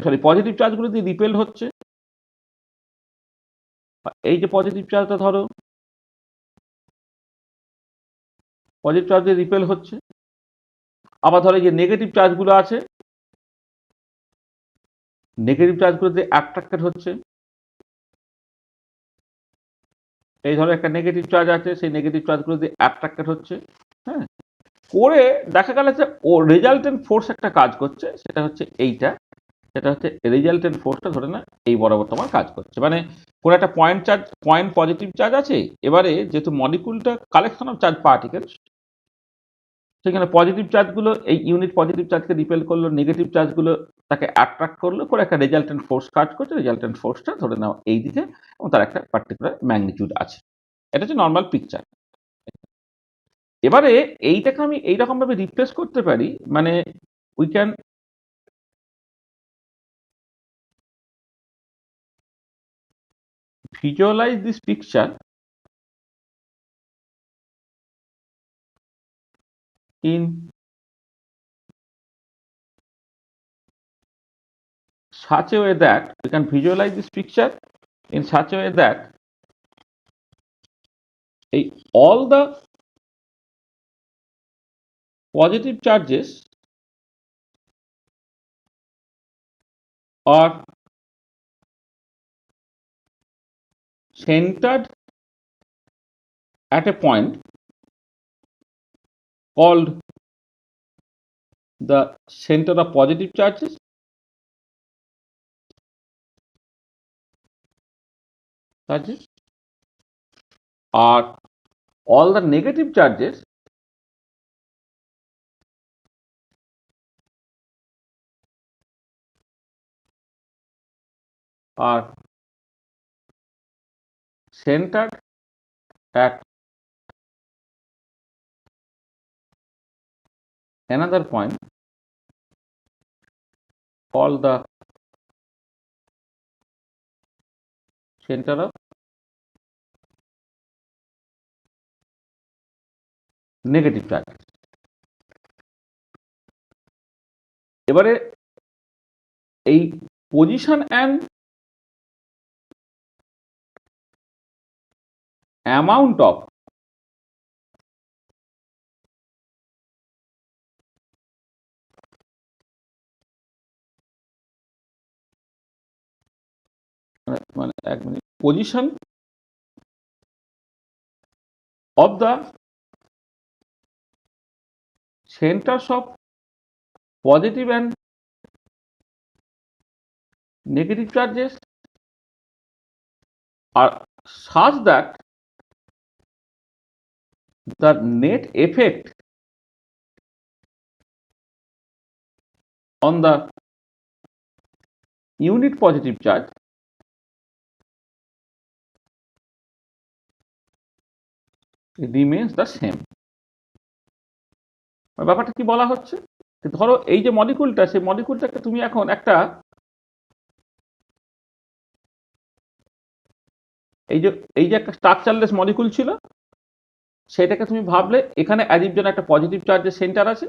Speaker 1: সরি পজিটিভ চার্জগুলো দিয়ে রিপেল হচ্ছে। এই যে পজিটিভ চার্জটা ধরো পজিটিভ চার্জ দিয়ে রিপেল হচ্ছে, আবার ধরো এই যে নেগেটিভ চার্জগুলো আছে, নেগেটিভ চার্জগুলো দিয়ে অ্যাট্রাক্টেড হচ্ছে। এই ধরো একটা নেগেটিভ চার্জ আছে, সেই নেগেটিভ চার্জগুলো দিয়ে অ্যাট্রাক্টেড হচ্ছে। হ্যাঁ, করে দেখা গেল যে ও রেজাল্টেন্ট ফোর্স একটা কাজ করছে, সেটা হচ্ছে এইটা, সেটা হচ্ছে রেজাল্টেন্ট ফোর্সটা ধরে না এই বরাবর তোমার কাজ করছে। মানে কোনো একটা point charge, point positive charge আছে, এবারে যেহেতু মলিকুলটা কালেকশন অফ চার্জ পার্টিকেল, সেখানে পজিটিভ চার্জগুলো এই ইউনিট পজিটিভ চার্জকে রিপেল করলো, নেগেটিভ চার্জগুলো তাকে অ্যাট্রাক্ট করলো, করে একটা রেজাল্টেন্ট ফোর্স কাজ করছে। রেজাল্টেন্ট ফোর্সটা ধরে নাও এই দিকে, এবং তার একটা পার্টিকুলার ম্যাগনিটিউড আছে। এটা হচ্ছে নর্মাল পিকচার। এবারে এইটাকে আমি এইরকম ভাবে রিপ্লেস করতে পারি, মানে we can visualize this picture in such a way that we can visualize this picture in such a way that all the positive charges are centered at a point called the center of positive charges, are all the negative charges are centered at another point called the center of negative charge. এবারে এই position and amount of মানে এক minute position of the centers of positive and negative charges are such that the net effect on the unit positive charge remains the same. ব্যাপারটা কি বলা হচ্ছে, ধরো এই যে মলিকুলটা, সেই মলিকুলটাকে তুমি এখন একটা এই যে একটা স্ট্রাকচারলেস মলিকুল ছিল, সেটাকে তুমি ভাবলে এখানে অ্যাজিভ যেন একটা পজিটিভ চার্জের সেন্টার আছে,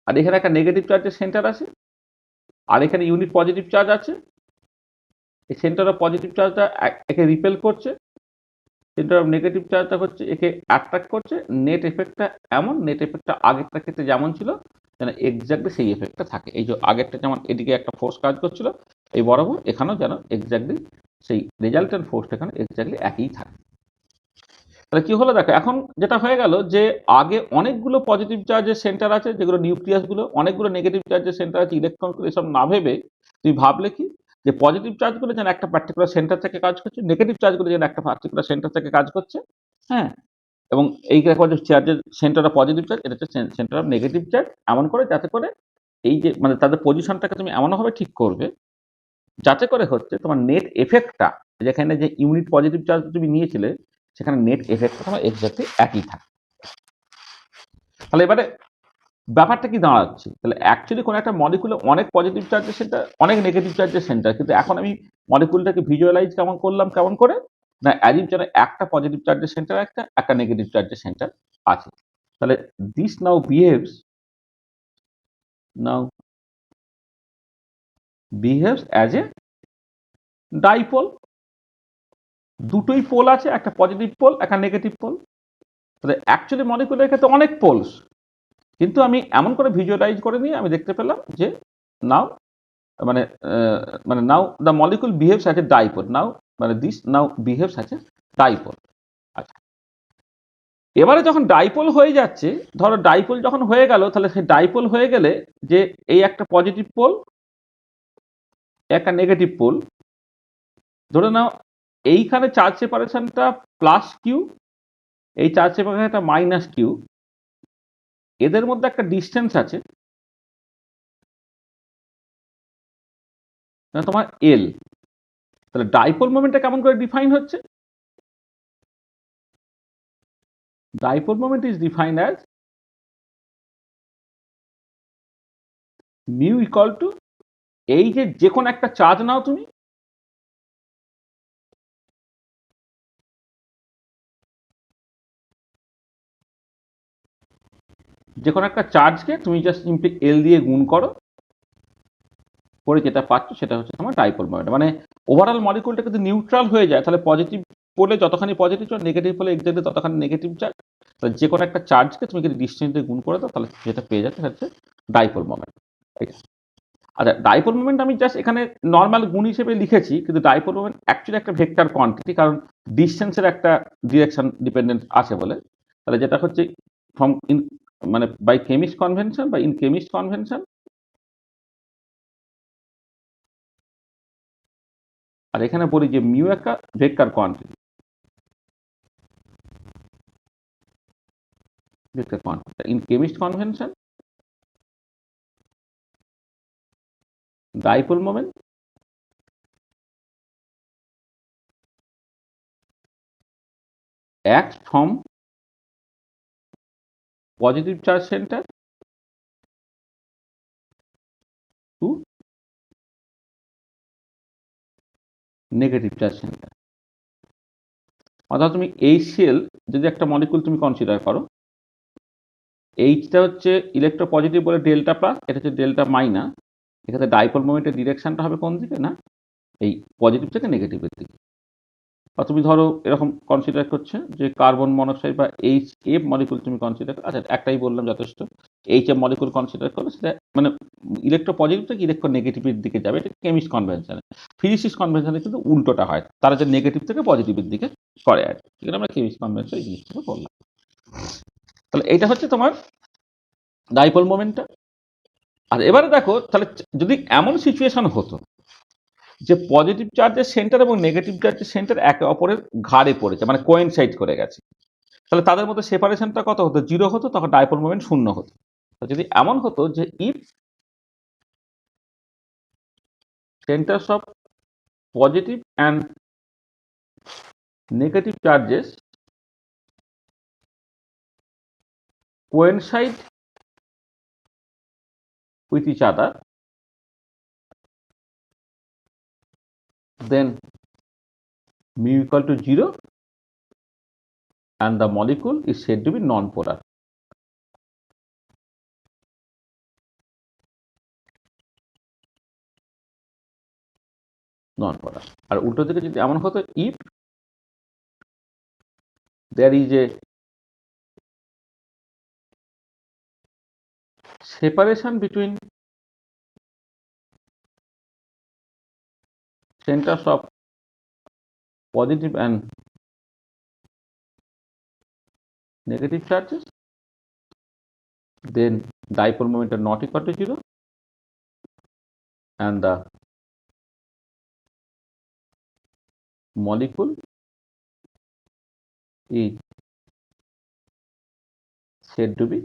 Speaker 1: আর এখানে একটা নেগেটিভ চার্জের সেন্টার আছে, আর এখানে ইউনিট পজিটিভ চার্জ আছে। এই সেন্টার অফ পজিটিভ চার্জটা একে রিপেল করছে, সেন্টার অফ নেগেটিভ চার্জটা হচ্ছে একে অ্যাট্রাক্ট করছে। নেট এফেক্টটা এমন, নেট এফেক্টটা আগেরটা ক্ষেত্রে যেমন ছিল যেন এক্স্যাক্টলি সেই এফেক্টটা থাকে। এই যে আগেরটা যেমন এদিকে একটা ফোর্স কাজ করছিল, এই বরাবর এখানেও যেন এক্স্যাক্টলি সেই রেজাল্টেন্ট ফোর্সটা এখানে এক্স্যাক্টলি একই থাকে। তাহলে কি হলো দেখো, এখন যেটা হয়ে গেল যে আগে অনেকগুলো পজিটিভ চার্জের সেন্টার আছে, যেগুলো নিউক্লিয়াসগুলো, অনেকগুলো নেগেটিভ চার্জের সেন্টার আছে, ইলেকট্রনগুলো, এসব না ভেবে তুমি ভাবলে কি যে পজিটিভ চার্জগুলো যেন একটা পার্টিকুলার সেন্টার থেকে কাজ করছে, নেগেটিভ চার্জগুলো যেন একটা পার্টিকুলার সেন্টার থেকে কাজ করছে। হ্যাঁ, এবং এই চার্জের সেন্টার অফ পজিটিভ চার্জ, এটা হচ্ছে সেন্টার অফ নেগেটিভ চার্জ, এমন করে যাতে করে এই যে মানে তাদের পজিশনটাকে তুমি এমনভাবে ঠিক করবে যাতে করে হচ্ছে তোমার নেট এফেক্টটা, যেখানে যে ইউনিট পজিটিভ চার্জ তুমি নিয়েছিলে সেখানে নেট এফেক্টটা তোমার এক্স্যাক্টলি একই থাকে। তাহলে এবারে ব্যাপারটা কি দাঁড়াচ্ছে, তাহলে অ্যাকচুয়ালি কোনো একটা মলিকুলে অনেক পজিটিভ চার্জের সেন্টার, অনেক নেগেটিভ চার্জের সেন্টার, কিন্তু এখন আমি মলিকুলটাকে ভিজুয়ালাইজ কেমন করে না, অ্যাজ ইফ যেন একটা পজিটিভ চার্জের সেন্টার, একটা নেগেটিভ চার্জের সেন্টার আছে। তাহলে this now behaves as a dipole. দুটোই পোল আছে, একটা পজিটিভ পোল, একটা নেগেটিভ পোল। তাহলে অ্যাকচুয়ালি মলিকুলের ক্ষেত্রে অনেক পোলস, কিন্তু আমি এমন করে ভিজুয়ালাইজ করে নিয়ে আমি দেখতে পেলাম যে নাও মানে মানে now the molecule behaves as a dipole, now মানে this now behaves as a dipole. আচ্ছা, এবারে যখন ডাইপোল হয়ে যাচ্ছে, ধরো ডাইপোল যখন হয়ে গেল, তাহলে সেই ডাইপোল হয়ে গেলে যে এই একটা পজিটিভ পোল, একটা নেগেটিভ পোল, ধরে নাও এইখানে চার্জ সেপারেশনটা প্লাস কিউ, এই চার্জ সেপারেশনটা মাইনাস কিউ, এদের মধ্যে একটা ডিস্টেন্স আছে তোমার এল। তাহলে ডাইপোল মোমেন্টটা কেমন করে ডিফাইন হচ্ছে? Dipole moment is defined as mu equal to, এই যে কোনো একটা চার্জ নাও তুমি, যে কোনো একটা চার্জকে তুমি জাস্ট সিম্পলি এল দিয়ে গুণ করো, করে যেটা পাচ্ছ সেটা হচ্ছে তোমার ডাইপোল মোমেন্ট। মানে ওভারঅল মলিকুলটা কিন্তু নিউট্রাল হয়ে যায়। তাহলে পজিটিভ পোলে যতখানি পজিটিভ চার্জ, নেগেটিভ পোলে এক্স্যাক্টলি ততখানি নেগেটিভ চার্জ। তাহলে যে কোনো একটা চার্জকে তুমি যদি ডিস্টেন্স দিয়ে গুণ করে দাও, তাহলে যেটা পেয়ে যাচ্ছে হচ্ছে ডাইপোল মোমেন্ট। আচ্ছা, ডাইপোল মোমেন্ট আমি জাস্ট এখানে নর্মাল গুণ হিসেবে লিখেছি, কিন্তু ডাইপোল মোমেন্ট অ্যাকচুয়ালি একটা ভেক্টর কোয়ান্টিটি, কারণ ডিস্টেন্সের একটা ডিরেকশন ডিপেন্ডেন্ট আছে বলে। তাহলে যেটা হচ্ছে ফ্রম ইন মানে বাই কেমিস্ট কনভেনশন বা ইন কেমিস্ট কনভেনশন, আর এখানে বলি যে মিউ একটা vector quantity, in chemist convention dipole moment acts from positive charge center negative charge centre. অর্থাৎ তুমি HCl যদি একটা মলিকুল তুমি কনসিডার করো, এইচটা হচ্ছে ইলেকট্রোপজিটিভ বলে ডেল্টা প্লাস, এটা হচ্ছে ডেল্টা মাইনাস। এখানে ডাইপোল মোমেন্টের ডিরেকশনটা হবে কোন দিকে, না এই পজিটিভ থেকে নেগেটিভের দিকে। বা তুমি ধরো এরকম কনসিডার করছে যে কার্বন মনোক্সাইড বা HF মলিকুল তুমি কনসিডার, আচ্ছা একটাই বললাম যথেষ্ট, HF মলিকুল কনসিডার করলে সেটা মানে ইলেকট্রো পজিটিভ থেকে ইলেকট্রো নেগেটিভের দিকে যাবে, এটা কেমিস্ট কনভেনশনে। ফিজিসিস্ট কনভেনশনে কিন্তু উল্টোটা হয়, তারা যে নেগেটিভ থেকে পজিটিভের দিকে করে আর কি। এখানে আমরা কেমিস্ট কনভেনশন এই জিনিসটাকে বললাম। তাহলে এইটা হচ্ছে তোমার ডাইপোল মোমেন্টটা। আর এবারে দেখো, তাহলে যদি এমন সিচুয়েশন হতো যে পজিটিভ চার্জের সেন্টার এবং নেগেটিভ চার্জের সেন্টার একে অপরের ঘাড়ে পড়েছে, মানে কোয়েনসাইড করে গেছে, তাহলে তাদের মধ্যে সেপারেশনটা কত হতো, 0 হতো, তখন ডাইপোল মোমেন্ট 0 হতো। যদি এমন হতো যে if centres of positive and negative charges coincide with each other, then mu equal to 0 and the molecule is said to be non-polar. Non-polar. আর উল্টো দিকে যদি এমন হতো, if there is a separation between centers of positive and negative charges, then dipole moment are not equal to 0 and the molecule is said to be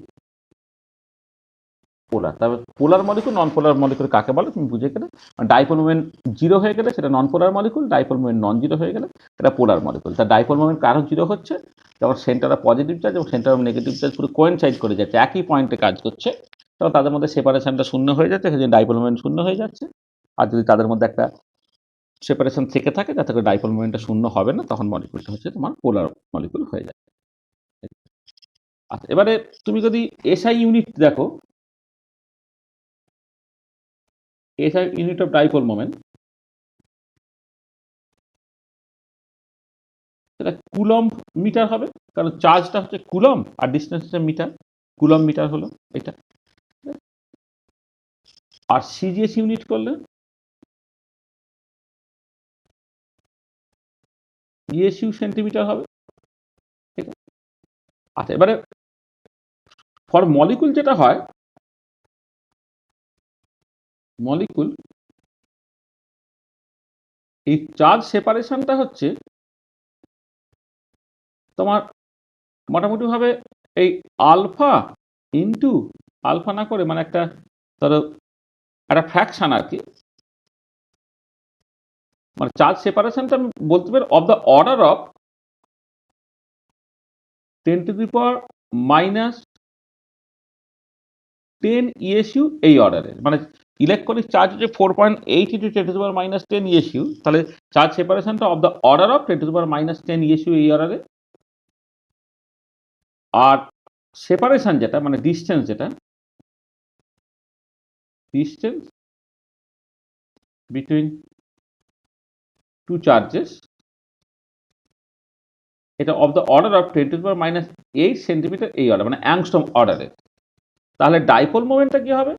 Speaker 1: পোলার। তারপর পোলার molecule, নন পোলার molecule কাকে বলে তুমি বুঝে গেলে। ডাইপোল মোমেন্ট 0 হয়ে গেলে সেটা নন পোলার মলিকুল, ডাইপোল মোমেন্ট নন 0 হয়ে গেলে এটা পোলার মলিকুল। তার ডাইপোল মোমেন্ট কারণ 0 হচ্ছে যখন সেন্টার অফ পজিটিভ চার্জ এবং সেন্টার অফ নেগেটিভ চার্জ পুরো কোয়েনসাইড করে যাচ্ছে, একই পয়েন্টে কাজ করছে, তখন তাদের মধ্যে সেপারেশনটা 0 হয়ে যাচ্ছে, সেজন্য ডাইপোল মোমেন্ট 0 হয়ে যাচ্ছে। আর যদি তাদের মধ্যে একটা সেপারেশন থেকে থাকে যাতে করে ডাইপোল মোমেন্টটা 0 হবে না, তখন মলিকুলটা হচ্ছে তোমার পোলার মলিকুল হয়ে যায়। আচ্ছা, এবারে তুমি যদি SI ইউনিট দেখো, SI unit of dipole moment, সেটা কুলম্ব মিটার হবে, কারণ চার্জটা হচ্ছে কুলম্ব আর ডিস্টেন্সটা মিটার, কুলম্ব মিটার হলো এটা। আর সিজিএস ইউনিট করলে ইএসইউ সেন্টিমিটার হবে, ঠিক আছে। আচ্ছা, এবারে ফর মলিকুল যেটা হয়, মলিকুল এই চার্জ সেপারেশনটা হচ্ছে তোমার মোটামুটি ভাবে এই আলফা ইনটু আলফা না করে, মানে একটা ধরো একটা ফ্র্যাকশন আর কি, মানে চার্জ সেপারেশনটা আমি বলতে পারি of the order of 10⁻10 ESU এই অর্ডারের, মানে ইলেকট্রনিক চার্জ হচ্ছে 4.8 × 10⁻10 ইএসইউ, তাহলে চার্জ সেপারেশনটা of the order of 10⁻10 ESU এই অর্ডারে। আর সেপারেশন যেটা মানে ডিস্টেন্স, যেটা ডিস্টেন্স বিটুইন টু চার্জেস, এটা of the order of 10⁻8 centimetre এই অর্ডার, মানে অ্যাংস্ট্রম অর্ডারে। তাহলে ডাইপোল মোমেন্টটা কি হবে,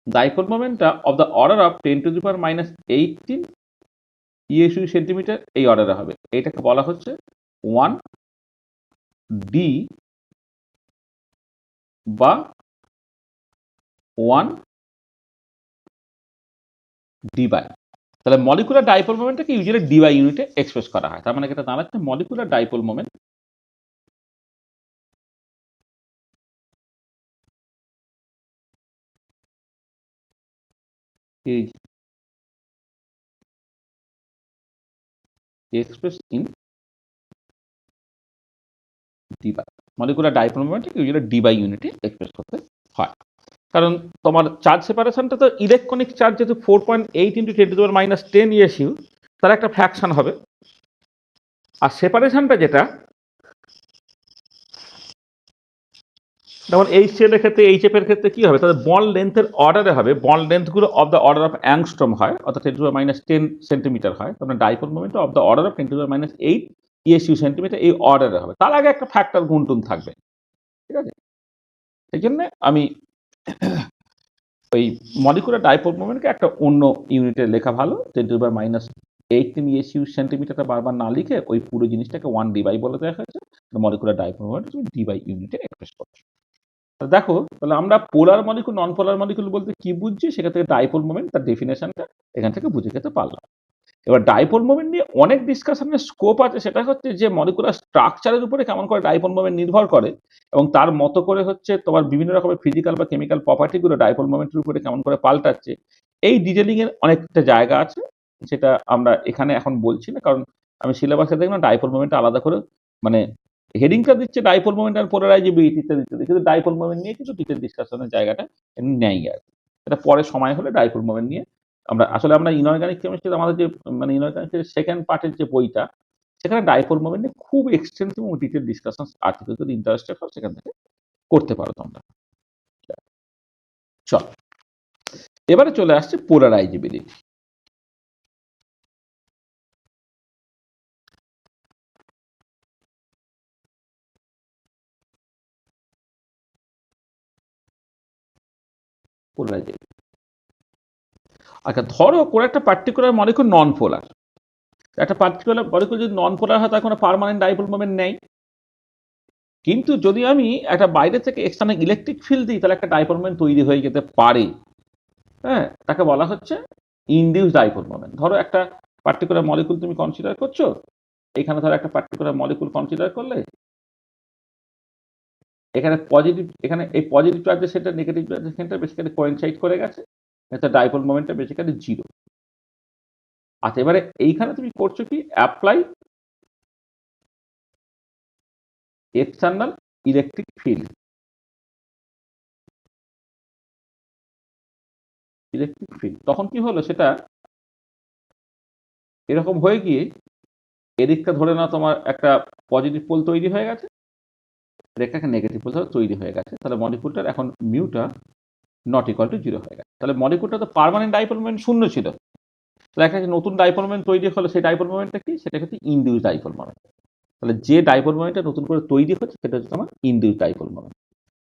Speaker 1: ডাইপোল মোমেন্টটা of the order of 10⁻18 ESU centimetre এই অর্ডারে হবে। এটাকে বলা হচ্ছে 1d বা 1d বাই। তাহলে মলিকুলার ডাইপোল মোমেন্টটাকে ইউজুয়ালি ডি বাই ইউনিটে এক্সপ্রেস করা হয়। তার মানে এটা দাঁড়াচ্ছে molecular dipole moment is expressed in d বাই। Molecular dipole moment usually debye ইউনিটে এক্সপ্রেস করতে হয়। কারণ তোমার চার্জ সেপারেশনটা তো ইলেকট্রনিক চার্জ যেহেতু 4.8 ইন্টু 10⁻10 ইএসইউ, তার একটা ফ্র্যাকশন হবে। আর সেপারেশনটা যেটা, যেমন এইচ এর ক্ষেত্রে, এইচএফ এর ক্ষেত্রে কি হবে, তাদের বন্ড লেন্থের অর্ডারে হবে। বন্ড লেন্থগুলো of the order of angstrom হয়, অর্থাৎ 10⁻10 সেন্টিমিটার হয়। তখন dipole moment of the order of 10⁻8 ESU centimetre এই অর্ডারে হবে। তার আগে একটা ফ্যাক্টর গুণটুন থাকবে, ঠিক আছে? এই জন্য আমি ওই মলিকুলার ডাইপোল মোমেন্টকে একটা অন্য ইউনিটে লেখা ভালো। 10⁻18 ইএসইউ সেন্টিমিটারটা বারবার না লিখে ওই পুরো জিনিসটাকে 1 ডি বাই বলে দেওয়া হয়েছে। মলিকুলার ডাইপোল মোমেন্ট তুমি ডি বাই ইউনিটে এক্সপ্রেস করছো। দেখো তাহলে আমরা পোলার মলিকুল নন পোলার মলিকুল বলতে কি বুঝছি, সেখান থেকে ডাইপোল মোমেন্ট তার ডেফিনেশনটা এখান থেকে বুঝে যেতে পারলাম। এবার ডাইপোল মোমেন্ট নিয়ে অনেক ডিসকাশনের স্কোপ আছে। সেটা হচ্ছে যে মলিকুলার স্ট্রাকচারের উপরে কেমন করে ডাইপোল মোমেন্ট নির্ভর করে, এবং তার মতো করে হচ্ছে তোমার বিভিন্ন রকমের ফিজিক্যাল বা কেমিক্যাল প্রপার্টিগুলো ডাইপোল মোমেন্টের উপরে কেমন করে পাল্টাচ্ছে। এই ডিটেলিং এর অনেকটা জায়গা আছে, সেটা আমরা এখানে এখন বলছি না, কারণ আমি সিলেবাসে দেখলাম ডাইপোল মোমেন্ট আলাদা করে মানে হেডিংটা দিচ্ছে ডাইপোল মোমেন্ট আর পোলারাইজেবিলিটি ইত্যাদি, কিন্তু ডাইপোল মোমেন্ট নিয়ে কিছু ডিটেল ডিসকাশনের জায়গাটা নেই আর কি। এটা পরে সময় হলে ডাইপোল মোমেন্ট নিয়ে আমরা ইনঅর্গানিক কেমিস্ট্রি আমাদের যে ইনঅর্গানিক সেকেন্ড পার্টের যে বইটা, সেখানে ডাইপোল মোমেন্ট নিয়ে খুব এক্সটেন্সিভ এবং ডিটেল ডিসকাশন আছে। যদি ইন্টারেস্টেড হও সেখান থেকে করতে পারো তোমরা। চল এবারে চলে আসছে পোলারাইজেবিলিটি। পোলারাইজেবিলিটি, আচ্ছা ধরো কোনো একটা পার্টিকুলার মলিকুল নন পোলার। একটা পার্টিকুলার মলিকুল যদি নন পোলার হয়, তার কোনো পার্মানেন্ট ডাইপোল মোমেন্ট নেই। কিন্তু যদি আমি একটা বাইরে থেকে এক্সটার্নাল ইলেকট্রিক ফিল্ড দিই, তাহলে একটা ডাইপোল মোমেন্ট তৈরি হয়ে যেতে পারে। হ্যাঁ, তাকে বলা হচ্ছে ইনডিউস ডাইপোল মোমেন্ট। ধরো একটা পার্টিকুলার মলিকুল তুমি কনসিডার করছো, এখানে ধরো একটা পার্টিকুলার মলিকুল কনসিডার করলে, এখানে পজিটিভ, এখানে এই পজিটিভ চার্জের সেটা নেগেটিভ চার্জের সেন্টার বেসিক্যালি কোয়েনসাইড করে গেছে, এটা ডাইপোল মোমেন্টটা বেসিক্যালি জিরো। আচ্ছা এবারে এইখানে তুমি করছো কি, apply external electric field. Electric field তখন কি হলো, সেটা এরকম হয়ে গিয়ে এদিকটা ধরে নাও তোমার একটা পজিটিভ পোল তৈরি হয়ে গেছে, একটা নেগেটিভ পোল তৈরি হয়ে গেছে। তাহলে মলিকুলটার এখন মিউটা নট ইকুয়াল টু জিরো হয়ে গেছে। তাহলে মলিকুলটা তো পার্মানেন্ট ডাইপোল মোমেন্ট শূন্য ছিল, তাহলে একটা নতুন ডাইপোল মোমেন্ট তৈরি হলো। সেই ডাইপোল মোমেন্টটা কি, সেটা হচ্ছে ইনডিউস ডাইপোল মোমেন্ট। তাহলে যে ডাইপোল মোমেন্টটা নতুন করে তৈরি হচ্ছে, সেটা হচ্ছে তোমার ইনডিউস ডাইপোল মোমেন্ট।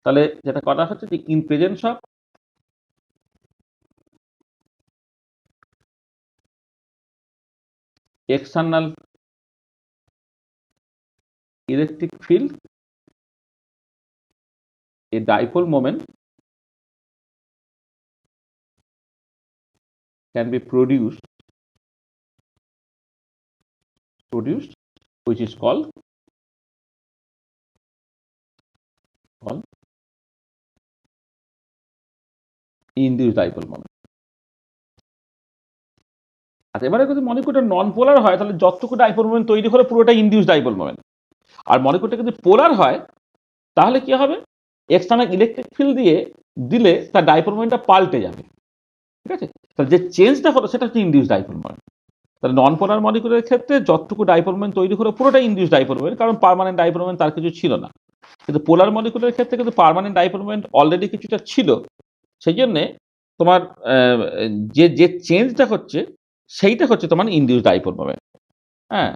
Speaker 1: তাহলে যেটা কথা হচ্ছে যে in presence of external electric field, a dipole moment can be produced which is called induced dipole moment. আচ্ছা এবারে যদি মলিকুলটা নন পোলার হয়, তাহলে যতটুকু ডাইপোল মোমেন্ট তৈরি হলো পুরোটা ইনডিউস ডাইপোল মোমেন্ট। আর মলিকুলটা যদি পোলার হয়, তাহলে কি হবে, এক্সটার্নাল ইলেকট্রিক ফিল্ড দিলে তার ডাইপোল মোমেন্টটা পাল্টে যাবে। ঠিক আছে, তাহলে যে চেঞ্জটা হলো সেটা হচ্ছে ইনডিউস ডাইপোল মোমেন্ট। তাহলে নন পোলার মলিকুলের ক্ষেত্রে যতটুকু ডাইপোল মোমেন্ট তৈরি হলো পুরোটা ইনডিউস ডাইপোল মোমেন্ট, কারণ পার্মানেন্ট ডাইপোল মোমেন্ট তার কিছু ছিল না। কিন্তু পোলার মলিকুলের ক্ষেত্রে কিন্তু পার্মানেন্ট ডাইপোল মোমেন্ট অলরেডি কিছুটা ছিল। সেই জন্যে তোমার যে চেঞ্জটা হচ্ছে, সেইটা হচ্ছে তোমার ইনডিউস ডাইপোল মোমেন্ট। হ্যাঁ,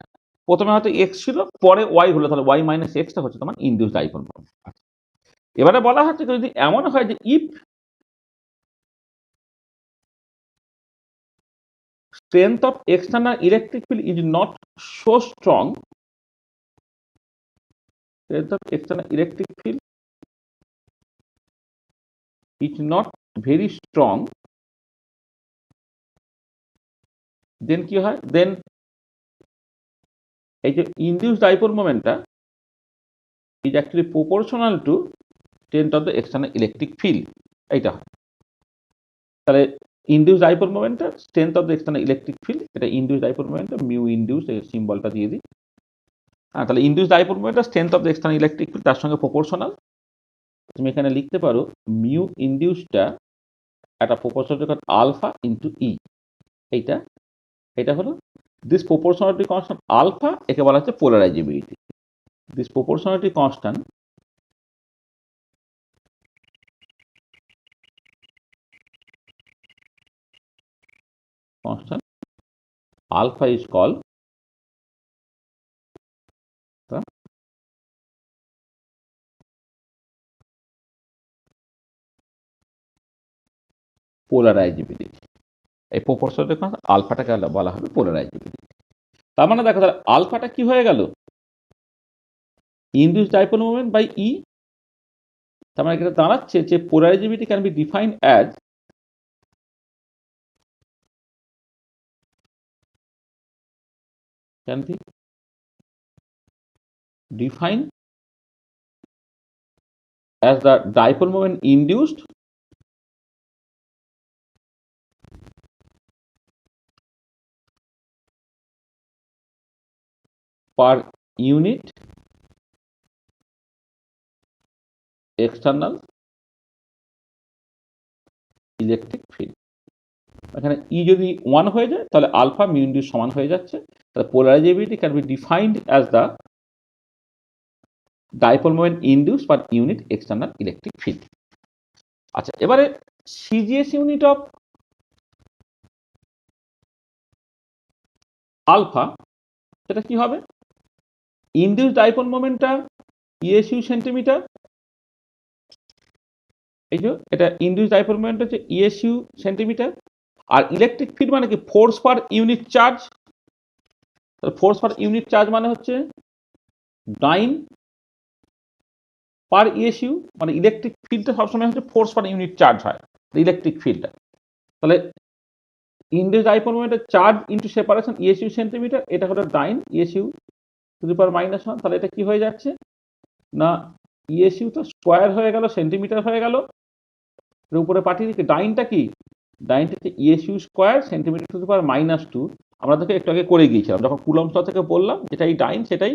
Speaker 1: প্রথমে হয়তো এক্স ছিল, পরে ওয়াই হলো, তাহলে ওয়াই মাইনাস এক্সটা হচ্ছে তোমার ইনডিউস ডাইপোল মোমেন্ট। এবারে বলা হচ্ছে যদি এমন হয় যে if strength of external electric field is not so strong, strength of external electric field is not very strong, then কি হয়, then এই যে ইনডিউস ডাইপোল মোমেন্টটা is actually proportional to strength of the external electric field, এইটা হয়। তাহলে induce dipole মোমেন্টটা strength of the external electric field, এটা ইনডিউস ডাইপোল মোমেন্টটা মিউ ইনডিউস, এই সিম্বলটা দিয়ে দিই। হ্যাঁ, তাহলে ইনডিউস ডাইপোল মোমেন্টটা strength of the external electric field তার সঙ্গে প্রপোর্শনাল। তুমি এখানে লিখতে পারো মিউ ইনডিউসটা একটা প্রপোর্শনাল যখন আলফা ইন্টু ই, এইটা এটা হলো দিস প্রপোর্শনালিটি কনস্ট্যান্ট আলফা, একে বলা হচ্ছে polarizability. This proportionality constant alpha is called the polarizability। এই প্রপোর্শনালিটি কনস্ট্যান্ট আলফাটাকে বলা হবে পোলারাইজেবিলিটি। তার মানে দেখো তাহলে আলফাটা কি হয়ে গেল, induce dipole moment by E. তার মানে এটা দাঁড়াচ্ছে যে polarizability can be defined as can be defined as the dipole moment induced per unit external electric field. এখানে ই যদি 1 হয়ে যায় তাহলে আলফা মিউ ইনডিউস সমান হয়ে যাচ্ছে। তাহলে polarizability can be defined as the dipole moment induce per unit external electric field. আচ্ছা, এবারে সিজিএস ইউনিট অফ আলফা সেটা কি হবে, ইনডিউস ডাইপোল মোমেন্টটা ইএসইউ সেন্টিমিটার, এই যে এটা ইনডিউস ডাইপোল মোমেন্ট হচ্ছে ইএসইউ সেন্টিমিটার, আর ইলেকট্রিক ফিল্ড মানে কি force per unit charge. Force per unit charge মানে হচ্ছে ডাইন পার ইএসইউ, মানে ইলেকট্রিক ফিল্ডটা সবসময় হচ্ছে ফোর্স পার ইউনিট চার্জ হয় ইলেকট্রিক ফিল্ডটা। তাহলে ইনডিউস ডাইপোল মোমেন্টের charge into separation ESU centimetre, এটা হলো ডাইন ইএসইউ টু দি পাওয়ার -1। তাহলে এটা কি হয়ে যাচ্ছে না, ইএসইউ তো স্কোয়ার হয়ে গেল, সেন্টিমিটার হয়ে গেল, এর উপরে পাঠিয়ে দিচ্ছি ডাইনটা কি, ডাইনটা হচ্ছে ESU square centimetre to the power -2। আমরা দেখে একটু আগে করে গিয়েছিলাম যখন কুলম্বস ল থেকে বললাম যেটাই ডাইন সেটাই,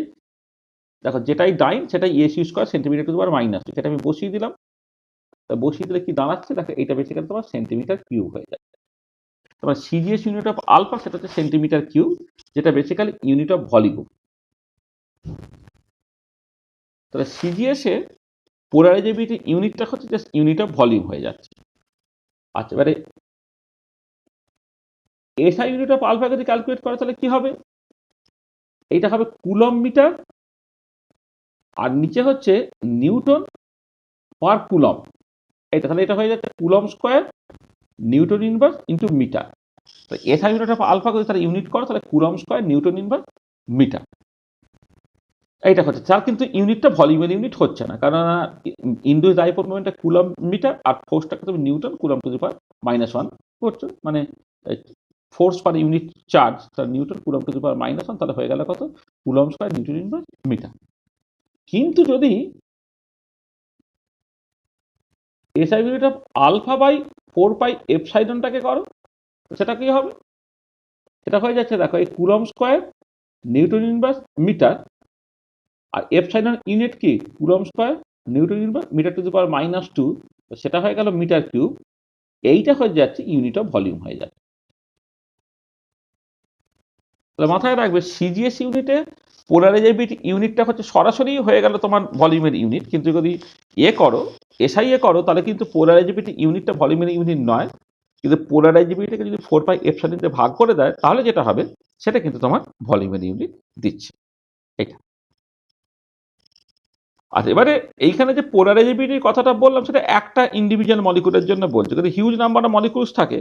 Speaker 1: দেখো যেটাই ডাইন সেটাই ESU square centimetre to the power -2, সেটা আমি বসিয়ে দিলাম। তা বসিয়ে দিলে কি দাঁড়াচ্ছে, দেখো এটা বেসিক্যালি তোমার সেন্টিমিটার কিউব হয়ে যায়। তোমার সিজিএস ইউনিট অফ আলফা সেটা হচ্ছে সেন্টিমিটার কিউব, যেটা বেসিক্যালি ইউনিট অফ ভলিউম। তাহলে সিজিএস এর পোলারাইজেবিলিটি ইউনিটটা হচ্ছে জাস্ট ইউনিট অফ ভলিউম হয়ে যাচ্ছে। আচ্ছা, এবারে এসআই ইউনিট অফ আলফা যদি ক্যালকুলেট করে তাহলে কি হবে, এইটা হবে কুলম মিটার, আর নিচে হচ্ছে নিউটন পার কুলম। এইটা তাহলে এটা হয়ে যাচ্ছে coulomb square Newton inverse into metre. তো এসআই ইউনিট অফ আলফা যদি তারা ইউনিট করে তাহলে coulomb square Newton inverse metre, এইটা হচ্ছে। তার কিন্তু ইউনিটটা ভলিউমের ইউনিট হচ্ছে না, কারণ ইনডিউস ডাইপোল মোমেন্টটা কুলম মিটার আর ফোর্সটাকে তুমি newton coulomb to the power -1 করছো, মানে ফোর্স পার ইউনিট চার্জ তার newton coulomb to the power -1, তাহলে হয়ে গেল কত, coulomb square Newton inverse metre. কিন্তু যদি SI unit of alpha by 4 pi এপসাইলনটাকে করো সেটা কি হবে, সেটা হয়ে যাচ্ছে দেখো এই coulomb square Newton inverse metre, আর এপসাইলন ইউনিট কি coulomb square Newton inverse metre to the power -2, সেটা হয়ে গেল মিটার কিউব। এইটা হয়ে যাচ্ছে ইউনিট অফ ভলিউম হয়ে যাচ্ছে। তাহলে মাথায় রাখবে সিজিএস ইউনিটে পোলারাইজেবিলিটি ইউনিটটা হচ্ছে সরাসরি হয়ে গেল তোমার ভলিউমের ইউনিট, কিন্তু যদি করো এসআই করো তাহলে কিন্তু পোলারাইজেবিলিটি ইউনিটটা ভলিউমের ইউনিট নয়, কিন্তু পোলারাইজেবিলিটিকে যদি 4 পাই এপসাইলন দিয়ে ভাগ করে দেয় তাহলে যেটা হবে সেটা কিন্তু তোমার ভলিউমের ইউনিট দিচ্ছে এটা। আর এবারে এইখানে যে পোলারাইজেবিলিটির কথাটা বললাম সেটা একটা ইন্ডিভিজুয়াল মলিকুলের জন্য বলছে, যদি হিউজ নাম্বার অফ মলিকুলস থাকে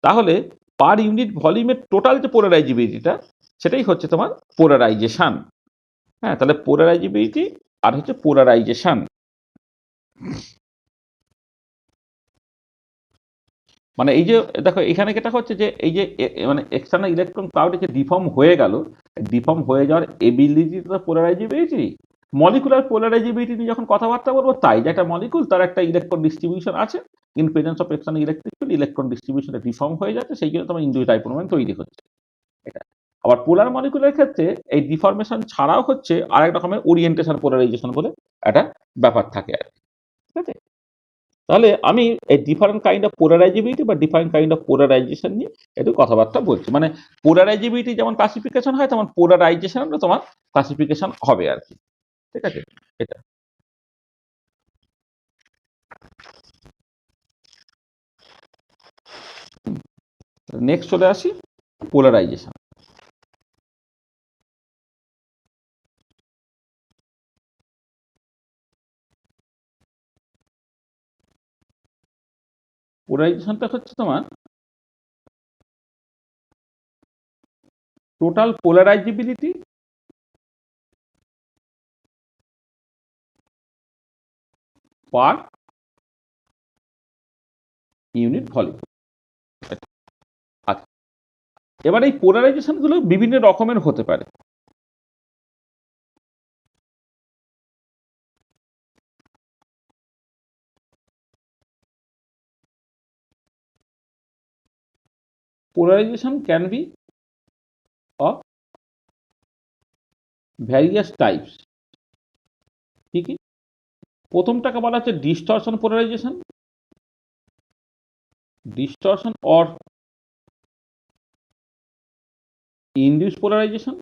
Speaker 1: তাহলে পার ইউনিট ভলিউমের টোটাল যে পোলারাইজেবিলিটিটা সেটাই হচ্ছে তোমার পোলারাইজেশন। হ্যাঁ, তাহলে পোলারাইজেবিলিটি আর হচ্ছে পোলারাইজেশন। মানে এই যে দেখো এখানে যেটা হচ্ছে যে এই যে মানে এক্সটার্নাল ইলেকট্রন ক্লাউড যে ডিফর্ম হয়ে গেল, ডিফর্ম হয়ে যাওয়ার এবিলিটি তো পোলারাইজেবিলিটি, মলিকুলার পোলারাইজেবিলিটি নিয়ে যখন কথাবার্তা বলবো তাই যে একটা মলিকুল তার একটা ইলেকট্রন ডিস্ট্রিবিউশন আছে, in presence of external electric field electron ডিস্ট্রিবিউশনটা ডিফর্ম হয়ে যাচ্ছে, সেই জন্য তোমার ইনডিউস ডাইপোল মোমেন্ট তৈরি হচ্ছে এটা। আবার পোলার মলিকুলের ক্ষেত্রে এই ডিফর্মেশন ছাড়াও হচ্ছে আরেক রকমের ওরিয়েন্টেশন পোলারাইজেশন বলে একটা ব্যাপার থাকে আর ঠিক আছে? তাহলে আমি এই ডিফারেন্ট কাইন্ড অফ পোলারাইজেবিলিটি বা ডিফারেন্ট কাইন্ড অফ পোলারাইজেশন নিয়ে একটু কথাবার্তা বলছি। মানে পোলারাইজেবিলিটি যেমন ক্লাসিফিকেশন হয় তেমন পোলারাইজেশনও তোমার ক্লাসিফিকেশন হবে আর কি। ঠিক আছে? এটা নেক্সট চলে আসি পোলারাইজেশন। পোলারাইজেশনটা হচ্ছে তোমার total polarizability per unit volume. আচ্ছা, এবার এই পোলারাইজেশন গুলো বিভিন্ন রকমের হতে পারে। Polarization can be of various types. কি কি? প্রথমটাকে বলা হচ্ছে distortion polarization, distortion or induce polarization,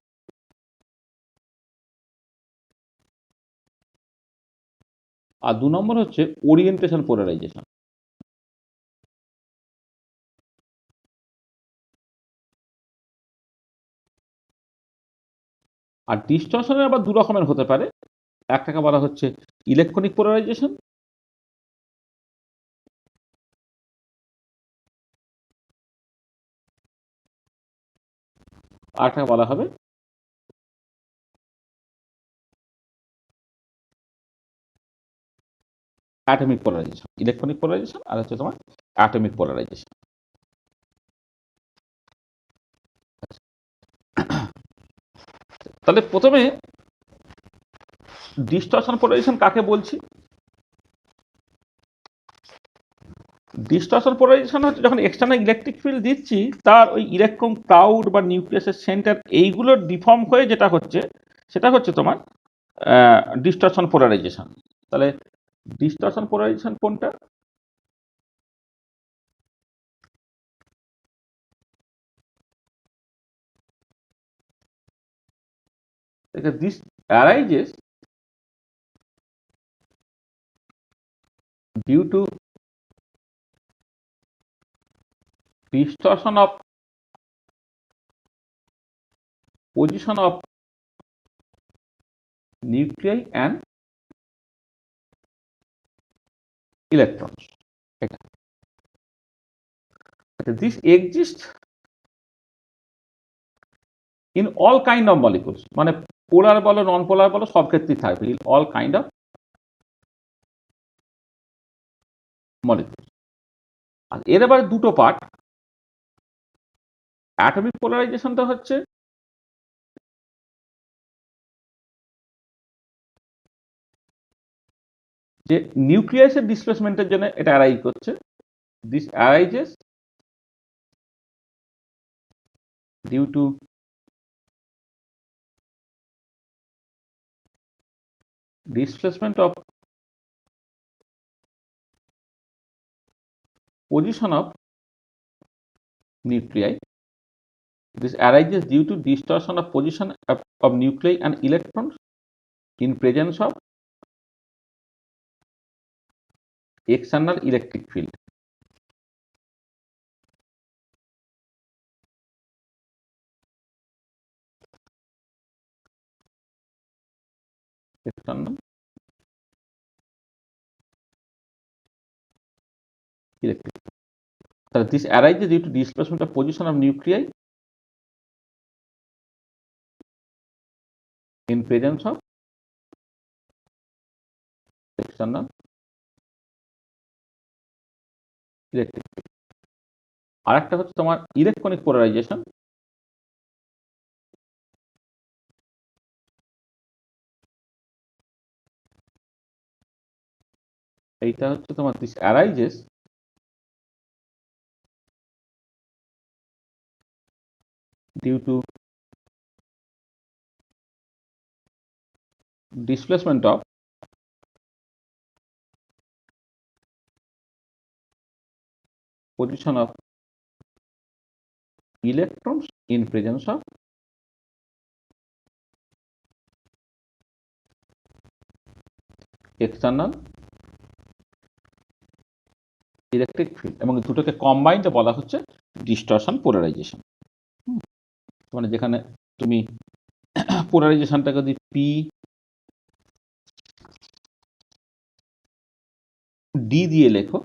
Speaker 1: আর 2 নম্বর হচ্ছে ওরিয়েন্টেশন পোলারাইজেশন। আর ডিস্টরশনের আবার 2 রকমের হতে পারে। একটাকে বলা হচ্ছে ইলেকট্রনিক পোলারাইজেশন, আর একটাকে বলা হবে অ্যাটমিক পোলারাইজেশন। ইলেকট্রনিক পোলারাইজেশন আর হচ্ছে তোমার অ্যাটমিক পোলারাইজেশন। তাহলে প্রথমে ডিস্টরশন পোলারাইজেশন কাকে বলছি? ডিস্টরশন পোলারাইজেশন হচ্ছে যখন এক্সটার্নাল ইলেকট্রিক ফিল্ড দিচ্ছি তার ওই ইলেকট্রন ক্লাউড বা নিউক্লিয়াসের সেন্টার এইগুলো ডিফর্ম হয়ে যেটা হচ্ছে সেটা হচ্ছে তোমার ডিস্টরশন পোলারাইজেশন। তাহলে ডিস্টরশন পোলারাইজেশন কোনটা? This arises due to distortion of position of nuclei and electrons. এটা this exists in all kind of molecules, মানে পোলার বলো নন পোলার বলো সব ক্ষেত্রেই থাকবে, in all kind of molecules। আর এর আবার দুটো পার্ট। অ্যাটমিক পোলারাইজেশনটা হচ্ছে যে নিউক্লিয়াসের ডিসপ্লেসমেন্টের জন্য এটা অ্যারাইজ করছে। This arises due to displacement of position of nuclei. This arises due to distortion of position of nuclei and electrons in presence of external electric field. External electric field. So this arises due to displacement of position of nuclei in presence of external electric field. আরেকটা হচ্ছে তোমার electronic polarisation. এইটা হচ্ছে তোমার this arises due to displacement of position of electrons in presence of external electric field, এবং দুটোকে combined বলা হচ্ছে ডিস্টরশন পোলারাইজেশন। মানে যেখানে তুমি পোলারাইজেশনটাকে যদি পি ডি দিয়ে লেখো,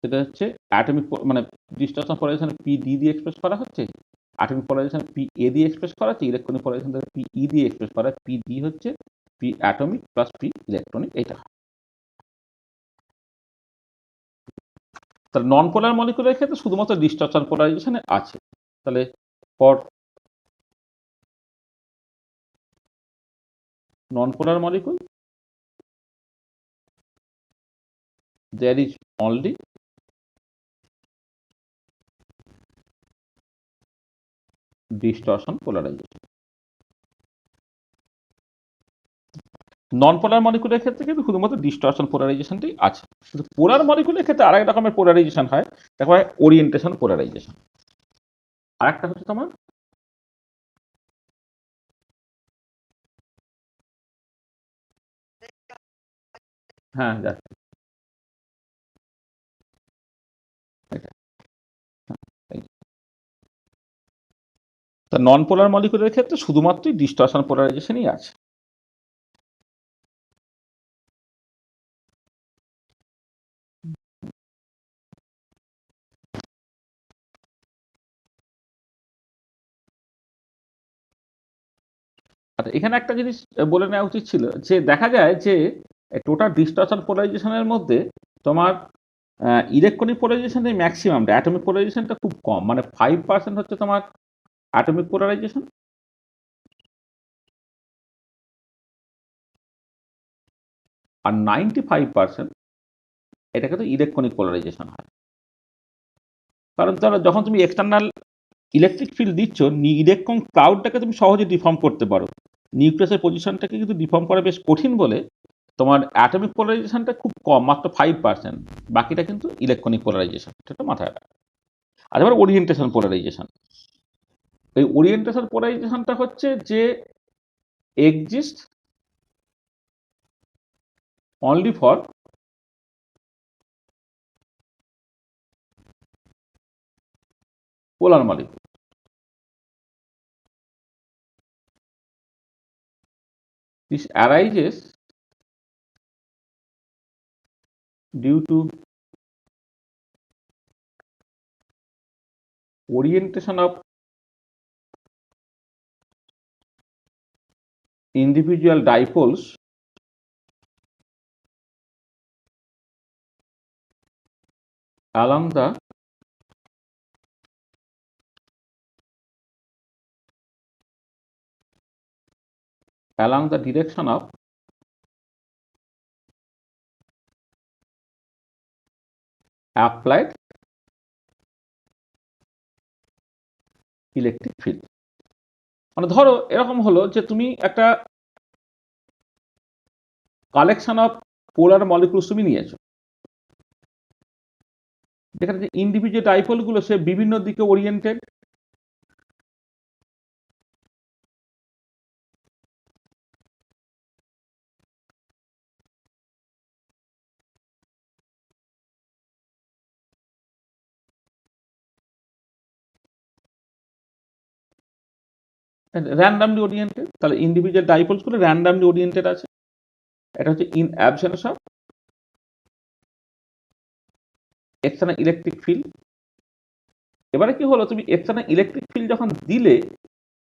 Speaker 1: সেটা হচ্ছে অ্যাটমিক মানে ডিস্টরশন পোলারাইজেশন পি ডি দিয়ে এক্সপ্রেস করা হচ্ছে, অ্যাটমিক পোলারাইজেশন পি এ দিয়ে এক্সপ্রেস করা হচ্ছে, ইলেকট্রনিক পোলারাইজেশন পি ই দিয়ে এক্সপ্রেস করা হয়। পি ডি হচ্ছে P atomic plus P electronic, এটা। তাহলে নন পোলার মলিকুলের ক্ষেত্রে শুধুমাত্র ডিস্টরশন পোলারাইজেশনে আছে। তাহলে for non polar molecule there is only distortion polarization. নন পোলার মলিকুলের ক্ষেত্রে কিন্তু শুধুমাত্র ডিস্টরশন পোলারাইজেশনটাই আছে। কিন্তু পোলার মলিকুলের ক্ষেত্রে আরেক রকমের পোলারাইজেশন হয়, দেখা হয় ওরিয়েন্টেশন পোলারাইজেশন। আরেকটা হচ্ছে তোমার হ্যাঁ যাচ্ছে তা নন পোলার মলিকুলের ক্ষেত্রে শুধুমাত্রই ডিস্টরশন পোলারাইজেশনই আছে। আচ্ছা, এখানে একটা জিনিস বলে নেওয়া উচিত ছিল যে দেখা যায় যে টোটাল ডিস্টরশন পোলারাইজেশনের মধ্যে তোমার ইলেকট্রনিক পোলারাইজেশনের ম্যাক্সিমামটা, অ্যাটমিক পোলারাইজেশনটা খুব কম, মানে 5% হচ্ছে তোমার অ্যাটমিক পোলারাইজেশন, আর 95% এটা কিন্তু ইলেকট্রনিক পোলারাইজেশন হয়। কারণ ধরো যখন তুমি এক্সটার্নাল ইলেকট্রিক ফিল্ড দিচ্ছ, ইলেকট্রন ক্লাউডটাকে তুমি সহজে ডিফর্ম করতে পারো। নিউক্লিয়াসের পজিশনটাকে কিন্তু ডিফর্ম করা বেশ কঠিন বলে তোমার অ্যাটমিক পোলারাইজেশনটা খুব কম, মাত্র 5%। বাকিটা কিন্তু ইলেকট্রনিক পোলারাইজেশন, সেটা মাথায় রাখা। আর এবার ওরিয়েন্টেশন পোলারাইজেশন। এই ওরিয়েন্টেশন পোলারাইজেশনটা হচ্ছে যে exist only for polar molecule. This arises due to orientation of individual dipoles along the direction of applied electric field. মানে ধরো এরকম হলো যে তুমি একটা কালেকশন অফ পোলার মলিকুলস তুমি নিয়েছো, যেখানে যে ইন্ডিভিজুয়াল ডাইপোল গুলো সে বিভিন্ন দিকে ওরিয়েন্টেড, র্যান্ডামলি ওরিয়েন্টেড। তাহলে ইন্ডিভিজুয়াল ডাইপোলস গুলো র্যান্ডামলি ওরিয়েন্টেড আছে। এটা হচ্ছে in absence of external electric field. এবারে কি হলো, তুমি এক্সটার্নাল ইলেকট্রিক ফিল্ড যখন দিলে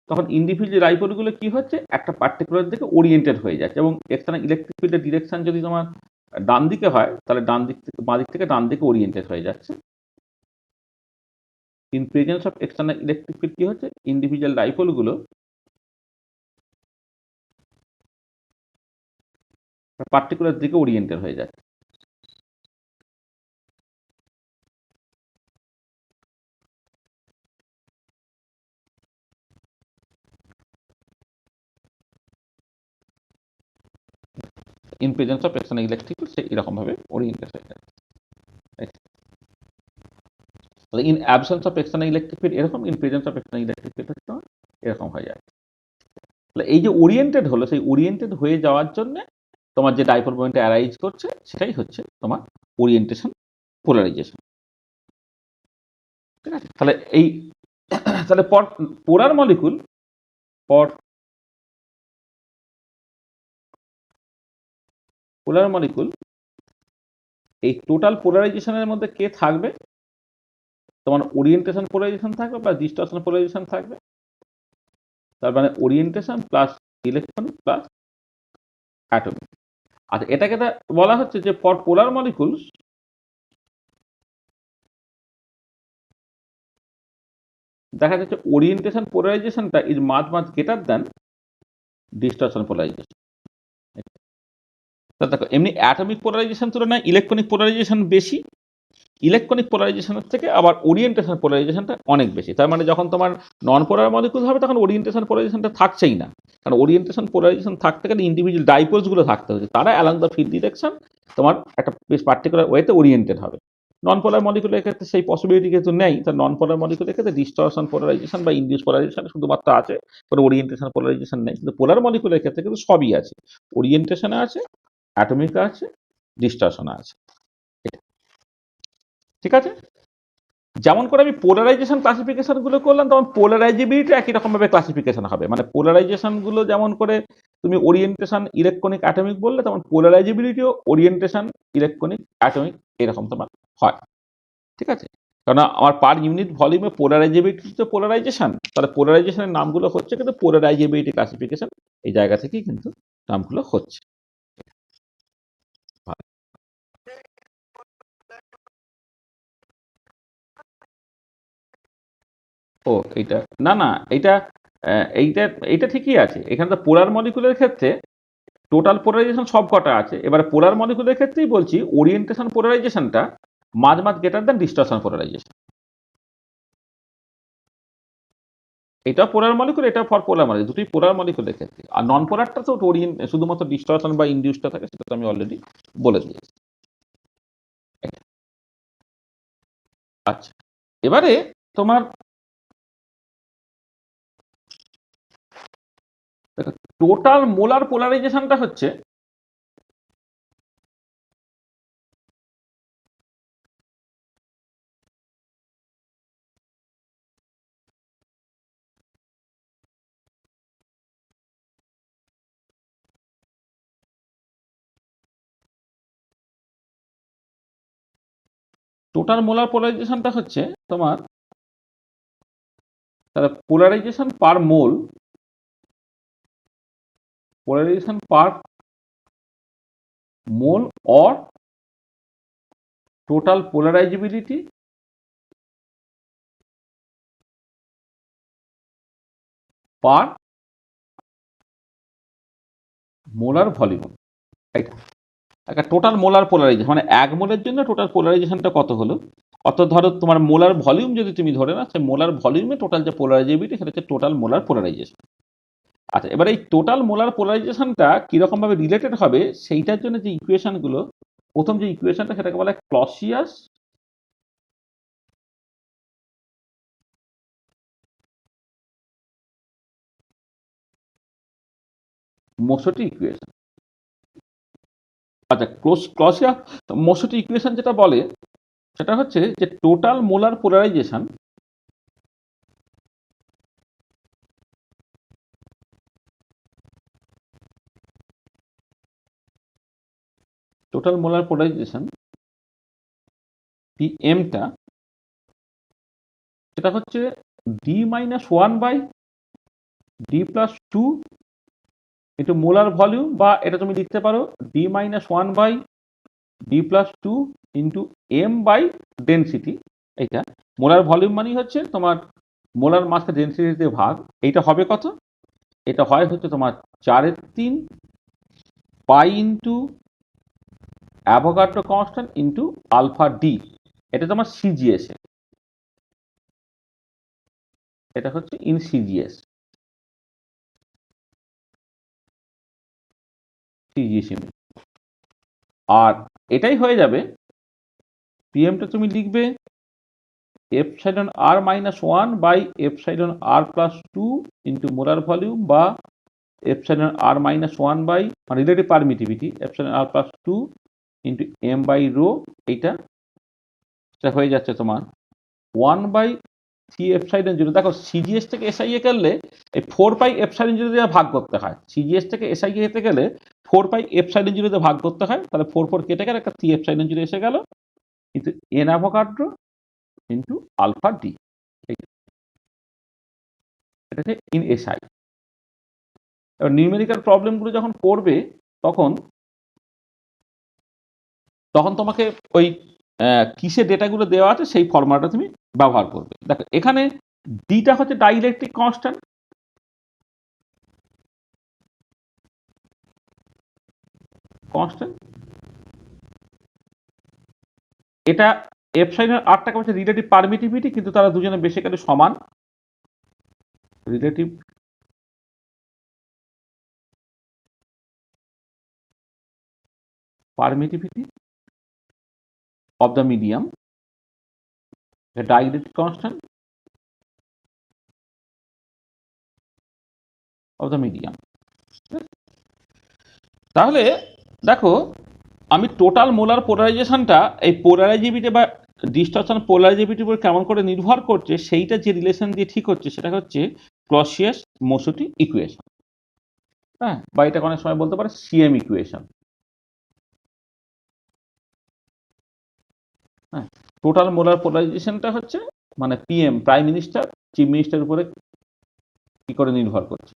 Speaker 1: তখন ইন্ডিভিজুয়াল ডাইপোলগুলো কি হচ্ছে, একটা পার্টিকুলার দিকে ওরিয়েন্টেড হয়ে যাচ্ছে, এবং এক্সটার্নাল ইলেকট্রিক ফিল্ডের ডিরেকশন যদি তোমার ডান দিকে হয়, তাহলে ডান দিক থেকে বাঁ দিক থেকে ডান দিকে ওরিয়েন্টেড হয়ে যাচ্ছে। In presence of external electric field কি হচ্ছে, ইন্ডিভিজুয়াল ডাইপোলগুলো পার্টিকুলার দিকে ওরিয়েন্টেড হয়ে যাচ্ছে। In presence of external electric field সে এরকম ভাবে ওরিয়েন্টেড হয়ে যাচ্ছে। In absence of external electric field এরকম, in presence of external electric field হচ্ছে তোমার এরকম হয়ে যায়। তাহলে এই যে ওরিয়েন্টেড হলো, সেই ওরিয়েন্টেড হয়ে যাওয়ার জন্য তোমার যে ডাইপোল মোমেন্ট অ্যারাইজ করছে সেটাই হচ্ছে তোমার ওরিয়েন্টেশন পোলারাইজেশন। ঠিক আছে, তাহলে এই তাহলে পোলার মলিকুল পোলার মলিকুল এই টোটাল পোলারাইজেশনের মধ্যে কে থাকবে? তোমার ওরিয়েন্টেশন পোলারাইজেশন থাকবে প্লাস ডিস্টরশন পোলারাইজেশন থাকবে। তার মানে orientation plus electronic plus atomic. আচ্ছা, এটাকে বলা হচ্ছে যে ফর পোলার মলিকুলস দেখা যাচ্ছে ওরিয়েন্টেশন পোলারাইজেশনটা ইজ মাঝ গ্রেটার দ্যান ডিস্টরশন পোলারাইজেশন। দেখো, এমনি অ্যাটমিক পোলারাইজেশন তুলনায় ইলেকট্রনিক পোলারাইজেশন বেশি, ইলেকট্রনিক পোলারাইজেশনের থেকে আবার ওরিয়েন্টেশন পোলারাইজেশনটা অনেক বেশি। তার মানে যখন তোমার নন পোলার মলিকুল হবে তখন ওরিয়েন্টেশন পোলারাইজেশনটা থাকছেই না, কারণ ওরিয়েন্টেশন পোলারাইজেশন থাকতে গেলে ইন্ডিভিজুয়াল ডাইপোলসগুলো থাকতে হচ্ছে, তারা অ্যালং দ্য ফিল্ড ডিরেকশন তোমার একটা বেশ পার্টিকুলার ওয়েতে ওরিয়েন্টেড হবে। নন পোলার মলিকুলের ক্ষেত্রে সেই পসিবিলিটি কিন্তু নেই। তার নন পোলার মলিকুলের ক্ষেত্রে ডিস্টরশন পোলারাইজেশন বা ইন্ডিউস পোলারাইজেশন শুধুমাত্র আছে, কোনো ওরিয়েন্টেশন পোলারাইজেশন নেই। কিন্তু পোলার মলিকুলের ক্ষেত্রে কিন্তু সবই আছে, ওরিয়েন্টেশনে আছে, অ্যাটমিক আছে, ডিস্টরশন আছে। ঠিক আছে, যেমন করে আমি পোলারাইজেশন ক্লাসিফিকেশন গুলো করলাম, তখন পোলারাইজেবিলিটি একই রকম ভাবে ক্লাসিফিকেশন হবে। মানে পোলারাইজেশন গুলো যেমন করে তুমি ওরিয়েন্টেশন ইলেকট্রনিক অ্যাটমিক বললে, তেমন পোলারাইজেবিলিটিও ওরিয়েন্টেশন ইলেকট্রনিক অ্যাটমিক এরকম তোমার হয়। ঠিক আছে, কারণ আমার পার ইউনিট ভলিউমে পোলারাইজেবিলিটি তো পোলারাইজেশন, তাহলে পোলারাইজেশনের নামগুলো হচ্ছে কিন্তু পোলারাইজেবিলিটি ক্লাসিফিকেশন, এই জায়গা থেকেই কিন্তু নামগুলো হচ্ছে। ও এইটা না না, এইটা এইটা এইটা ঠিকই আছে। এখানে তো পোলার মলিকুলের ক্ষেত্রে টোটাল পোলারাইজেশন সব কটা আছে। এবারে পোলার মলিকুলের ক্ষেত্রেই বলছি ওরিয়েন্টেশন পোলারাইজেশনটা মাঝ গ্রেটার দ্যান ডিস্টরশন পোলারাইজেশন। এটা পোলার মলিকুল, এটা ফর পোলার মলিকুল, দুটোই পোলার মলিকুলের ক্ষেত্রে। আর নন পোলারটা তো শুধুমাত্র ডিস্টরশন বা ইনডিউসটা থাকে, সেটা তো আমি অলরেডি বলে দিয়েছি। আচ্ছা, এবারে তোমার টোটাল মোলার পোলারাইজেশনটা হচ্ছে তোমার তাহলে polarization per mole, polarization per mole or total polarizability per molar volume. এটা একটা টোটাল মোলার পোলারাইজেশন, মানে এক মোলের জন্য টোটাল পোলারাইজেশনটা কত হলো। অর্থাৎ ধরো তোমার মোলার ভলিউম যদি তুমি ধরে না, সেই মোলার ভলিউমে টোটাল যে পোলারাইজেবিলিটি সেটা হচ্ছে টোটাল মোলার পোলারাইজেশন। আচ্ছা, এবার এই টোটাল মোলার পোলারাইজেশনটা কিরকম ভাবে রিলেটেড হবে সেইটার জন্য যে ইকুয়েশনগুলো, প্রথম যে ইকুয়েশনটা সেটাকে বলা হয় ক্লসিয়াস মোসোটি ইকুয়েশন। আচ্ছা, ক্লসিয়াস মোসোটি ইকুয়েশন যেটা বলে সেটা হচ্ছে যে total molar polarization total molar polarization পিএমটা সেটা হচ্ছে d-1/d+2 ইন্টু মোলার ভলিউম, বা এটা তুমি লিখতে পারো d-1/d+2 into m by density. এইটা মোলার ভলিউম মানে হচ্ছে তোমার মোলার মাসকে ডেন্সিটিতে ভাগ। এইটা হবে কত? এটা হয় হচ্ছে তোমার 4/3 pi into Avogadro constant into alpha D. এটা তোমার সিজিএস, এটা হচ্ছে ইন সিজিএস, সিজিএস ইউনিট। আর এটাই হয়ে যাবে পিএমটা তুমি লিখবে epsilon r minus 1 by epsilon r plus 2 into molar volume বা epsilon r minus 1 by relative permittivity epsilon r plus 2 into m by rho এটা হয়ে যাচ্ছে তোমার 1 by 3 epsilon 0। দেখো সিজিএস থেকে এসআইএ করলে এই 4 পাই epsilon 0 দিয়ে ভাগ করতে হয়। সিজিএস থেকে এসআইএ হতে গেলে 4 পাই epsilon 0 দিয়ে ভাগ করতে হয়, তাহলে 4 কেটে গেলে একটা 3 epsilon 0 এসে গেল কিন্তু n Avogadro into alpha D, এটাকে ইন এসআই। এবার নিউমেরিক্যাল প্রবলেমগুলো যখন করবে তখন তোমাকে ওই কিসে ডেটাগুলো দেওয়া আছে সেই ফর্মুলাটা তুমি ব্যবহার করবে। দেখো এখানে ডিটা হচ্ছে ডাইইলেকট্রিক কনস্ট্যান্ট, এটা এপসাইলের আরটাকে হচ্ছে রিলেটিভ পারমিটিভিটি, কিন্তু তারা দুজনে বেসিক্যালি সমান। Relative permittivity of the medium, a dielectric constant of the medium। তাহলে দেখো আমি টোটাল মোলার পোলারাইজেশনটা এই পোলারাইজিবিটি বা ডিস্টরশন পোলারাইজিবিটির উপর কেমন করে নির্ভর করছে সেইটা যে রিলেশন দিয়ে ঠিক হচ্ছে সেটা হচ্ছে ক্লসিয়াস-মোশোটি ইকুয়েশন, হ্যাঁ, বা এটা অনেক সময় বলতে পারে সিএম ইকুয়েশন। হ্যাঁ, টোটাল মোলার পোলারাইজেশনটা হচ্ছে মানে পিএম প্রাইম মিনিস্টার চিফ মিনিস্টারের উপরে কি করে নির্ভর করছে।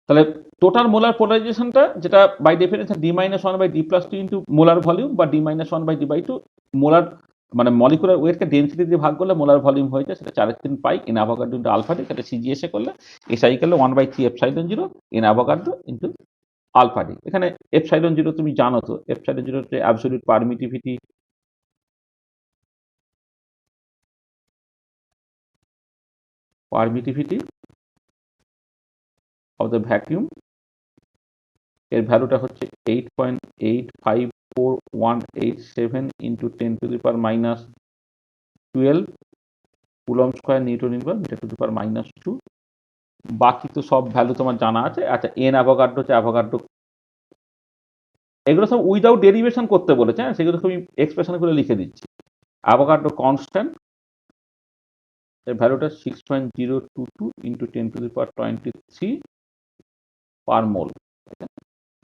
Speaker 1: তাহলে টোটাল মোলার পোলারাইজেশনটা যেটা by definition D minus one by D plus two into molar volume বা D minus one by D by two molar মানে মলিকুলার ওয়েটকে ডেন্সিটি দিয়ে ভাগ করলে মোলার ভলিউম হয়ে যায়, সেটা 4/3 পাই N Avogadro into alpha D. সেটা সিজিএসএ করলে এসআই করলে 1/3 epsilon 0 N Avogadro into alpha D. এখানে এপসাইলন 0 তুমি জানো তো, এপসাইলন 0 হচ্ছে absolute permittivity of the vacuum, এর ভ্যালুটা হচ্ছে 8.854187 into 10⁻⁻12 coulomb square Newton inverse metre to the power -2। বাকি তো সব ভ্যালু তোমার জানা আছে। আচ্ছা, এন অ্যাভোগাড্রো হচ্ছে অ্যাভোগাড্রো, এগুলো সব উইদাউট ডেরিভেশন করতে বলেছে, হ্যাঁ, সেগুলো তুমি এক্সপ্রেশন করে লিখে দিচ্ছি। অ্যাভোগাড্রো কনস্ট্যান্ট, এর ভ্যালুটা 6.022 ইন্টু 10⁻23 পার মোল।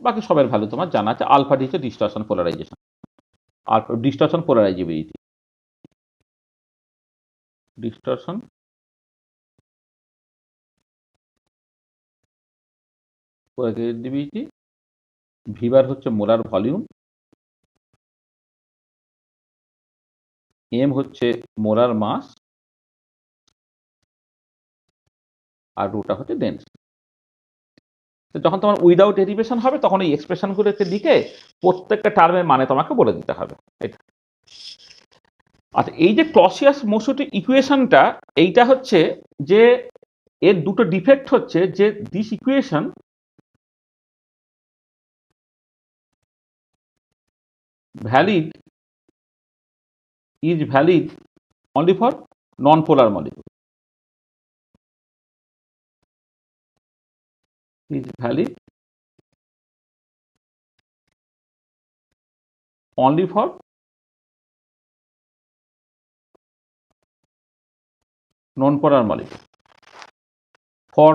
Speaker 1: বাকি সবের ভ্যালু তোমার জানা আছে। আলফা ডি হচ্ছে ডিস্টরশন পোলারাইজেশন, ডিস্টরশন পোলারাইজিবিলিটি, ডিস্টরশন পোলারাইজিবিলিটি। ভিবার হচ্ছে মোলার ভলিউম, এম হচ্ছে মোলার মাস, আর রোটা হচ্ছে ডেন্সিটি। যখন তোমার উইদাউট ডেরিভেশন হবে তখন এই এক্সপ্রেশনগুলোকে লিখে প্রত্যেকটা টার্মের মানে তোমাকে বলে দিতে হবে। এটা আচ্ছা, এই যে ক্লসিয়াস-মোশোটি ইকুয়েশনটা, এইটা হচ্ছে যে এর দুটো ডিফেক্ট হচ্ছে যে this equation valid is valid only for non-polar molecule, is valid only for non-polar molecule. For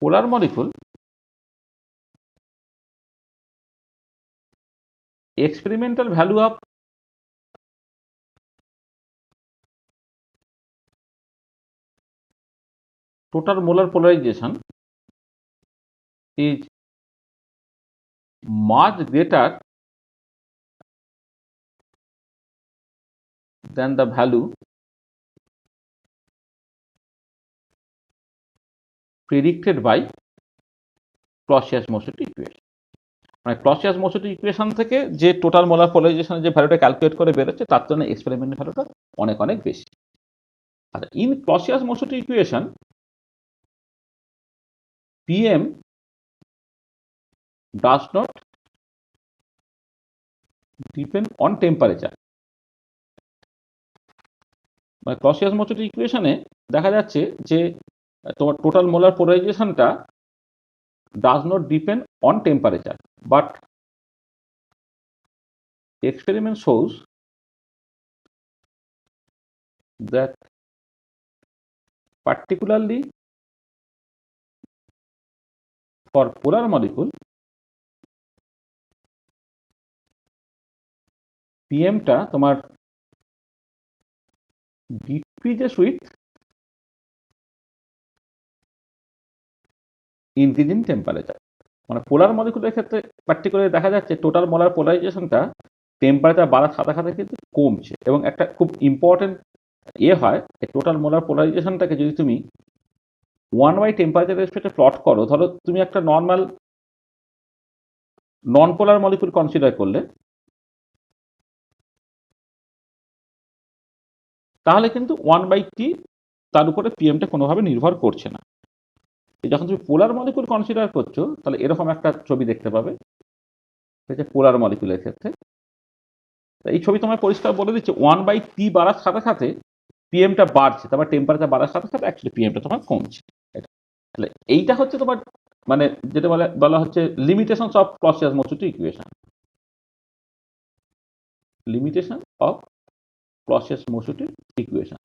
Speaker 1: polar molecule, experimental value of total molar polarization is much greater than the value predicted by Clausius-Moretti equation। মানে Clausius-Moretti equation থেকে যে total molar পোলারাইজেশনের যে ভ্যালুটা calculate করে বেরোচ্ছে তার জন্য এক্সপেরিমেন্টের ভ্যালুটা অনেক অনেক বেশি। আচ্ছা, ইন Clausius-Moretti equation PM does not depend on temperature. মানে ক্লসিয়াস-মোচুটি ইকুয়েশনে দেখা যাচ্ছে যে তোমার টোটাল মোলার পোলারাইজেশনটা does not depend on temperature, but experiment shows that particularly for polar molecule PM টা তোমার decreases with increase in temperature। মানে পোলার মলিকুলের ক্ষেত্রে পার্টিকুলারলি দেখা যাচ্ছে টোটাল মোলার পোলারাইজেশনটা টেম্পারেচার বাড়ার সাথে সাথে কিন্তু কমছে। এবং একটা খুব ইম্পর্টেন্ট হয় টোটাল মোলার পোলারাইজেশনটাকে যদি তুমি 1/, টেম্পারেচার রেসপেক্টে প্লট করো, ধরো তুমি একটা নর্মাল নন পোলার মলিকুল কনসিডার করলে, তাহলে কিন্তু 1/T তার উপরে পিএমটা কোনোভাবে নির্ভর করছে না। যখন তুমি পোলার মলিকুল কনসিডার করছো তাহলে এরকম একটা ছবি দেখতে পাবে, পোলার মলিকুলের ক্ষেত্রে এই ছবি তোমায় পরিষ্কার বলে দিচ্ছে 1/T বাড়ার সাথে সাথে পিএমটা বাড়ছে, তারপর টেম্পারেচার বাড়ার সাথে সাথে অ্যাকচুয়ালি পিএমটা তোমার কমছে। তাহলে এইটা হচ্ছে তোমার মানে যেটা বলা হচ্ছে limitations of Clausius Mossotti equation. Limitation of Clausius Mossotti equation.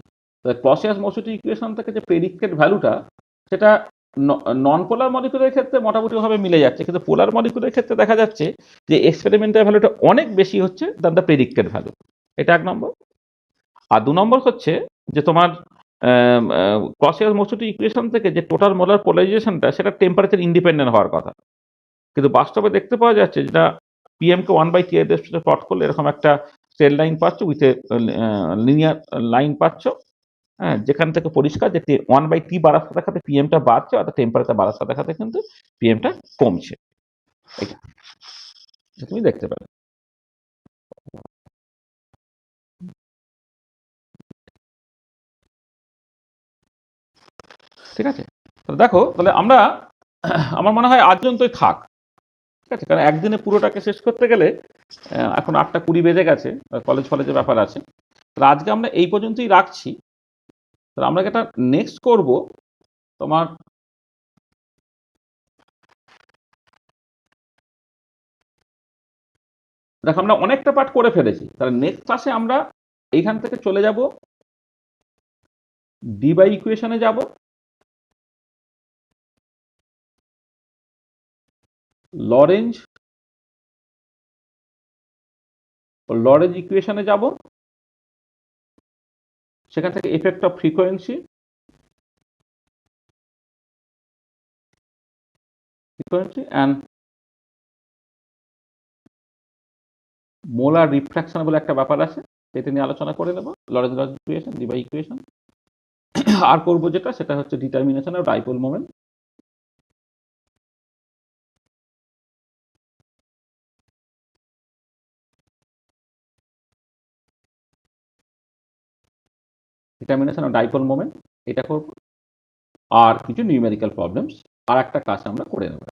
Speaker 1: Clausius Mossotti equation থেকে যে প্রেডিক্টেড ভ্যালুটা, সেটা নন পোলার মলিকুলের ক্ষেত্রে মোটামুটিভাবে মিলে যাচ্ছে, কিন্তু পোলার মলিকুলের ক্ষেত্রে দেখা যাচ্ছে যে এক্সপেরিমেন্টাল ভ্যালুটা অনেক বেশি হচ্ছে দ্যান দ্য প্রেডিক্টেড ভ্যালু। এটা এক নম্বর। আর দু নম্বর হচ্ছে যে তোমার ক্লসিয়াস-মোচুটি ইকুয়েশন থেকে যে টোটাল মোলার পোলারাইজেশনটা সেটা টেম্পারেচার ইন্ডিপেন্ডেন্ট হওয়ার কথা, কিন্তু বাস্তবে দেখতে পাওয়া যাচ্ছে যেটা পিএমকে 1/T এর রেসপেক্টে প্লট করলে এরকম একটা স্ট্রেট লাইন পাচ্ছ, উইথ এ লিনিয়ার লাইন পাচ্ছ, হ্যাঁ, যেখান থেকে পরিষ্কার যে 1/T বাড়ার সাথে সাথে পিএমটা বাড়ছে, অর্থাৎ টেম্পারেচার বাড়ার সাথে সাথে কিন্তু পিএমটা কমছে। এটা তুমি দেখতে পাবে। ঠিক আছে, তাহলে দেখো, তাহলে আমরা আমার মনে হয় আজ পর্যন্তই থাক। ঠিক আছে, কারণ একদিনে পুরোটাকে শেষ করতে গেলে এখন 8:20 বেজে গেছে, কলেজ ফলেজের ব্যাপার আছে। তাহলে আজকে আমরা এই পর্যন্তই রাখছি। তাহলে আমরা যেটা নেক্সট করব, তোমার দেখো আমরা অনেকটা পার্ট করে ফেলেছি। তাহলে নেক্সট ক্লাসে আমরা এইখান থেকে চলে যাব, ডি বাই ইকুয়েশনে যাব, লরেঞ্জ ইকুয়েশনে যাব, সেখান থেকে effect of frequency and molar refraction বলে একটা ব্যাপার আছে, এটা নিয়ে আলোচনা করে নেব। Lorentz equation, debye equation. আর করবো যেটা, সেটা হচ্ছে determination of dipole moment. Determination of dipole moment এটা করব, আর কিছু নিউমেরিক্যাল প্রবলেমস আর একটা ক্লাসে আমরা করে নেব।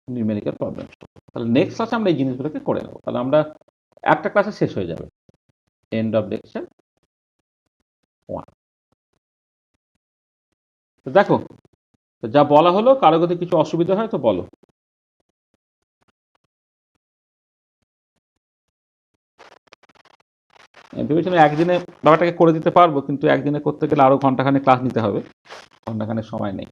Speaker 1: Numerical problem. তাহলে নেক্সট ক্লাসে আমরা এই জিনিসগুলোকে করে নেব। তাহলে আমরা একটা ক্লাসে শেষ হয়ে যাবে। End of lecture 1। তো দেখো, যা বলা হলো, কারো যদি কিছু অসুবিধা হয় তো বলো। ভেবেছিলাম একদিনে ব্যাপারটাকে করে দিতে পারবো, কিন্তু একদিনে করতে গেলে আরো ঘন্টাখানেক ক্লাস নিতে হবে, ঘন্টাখানেক সময় নেই।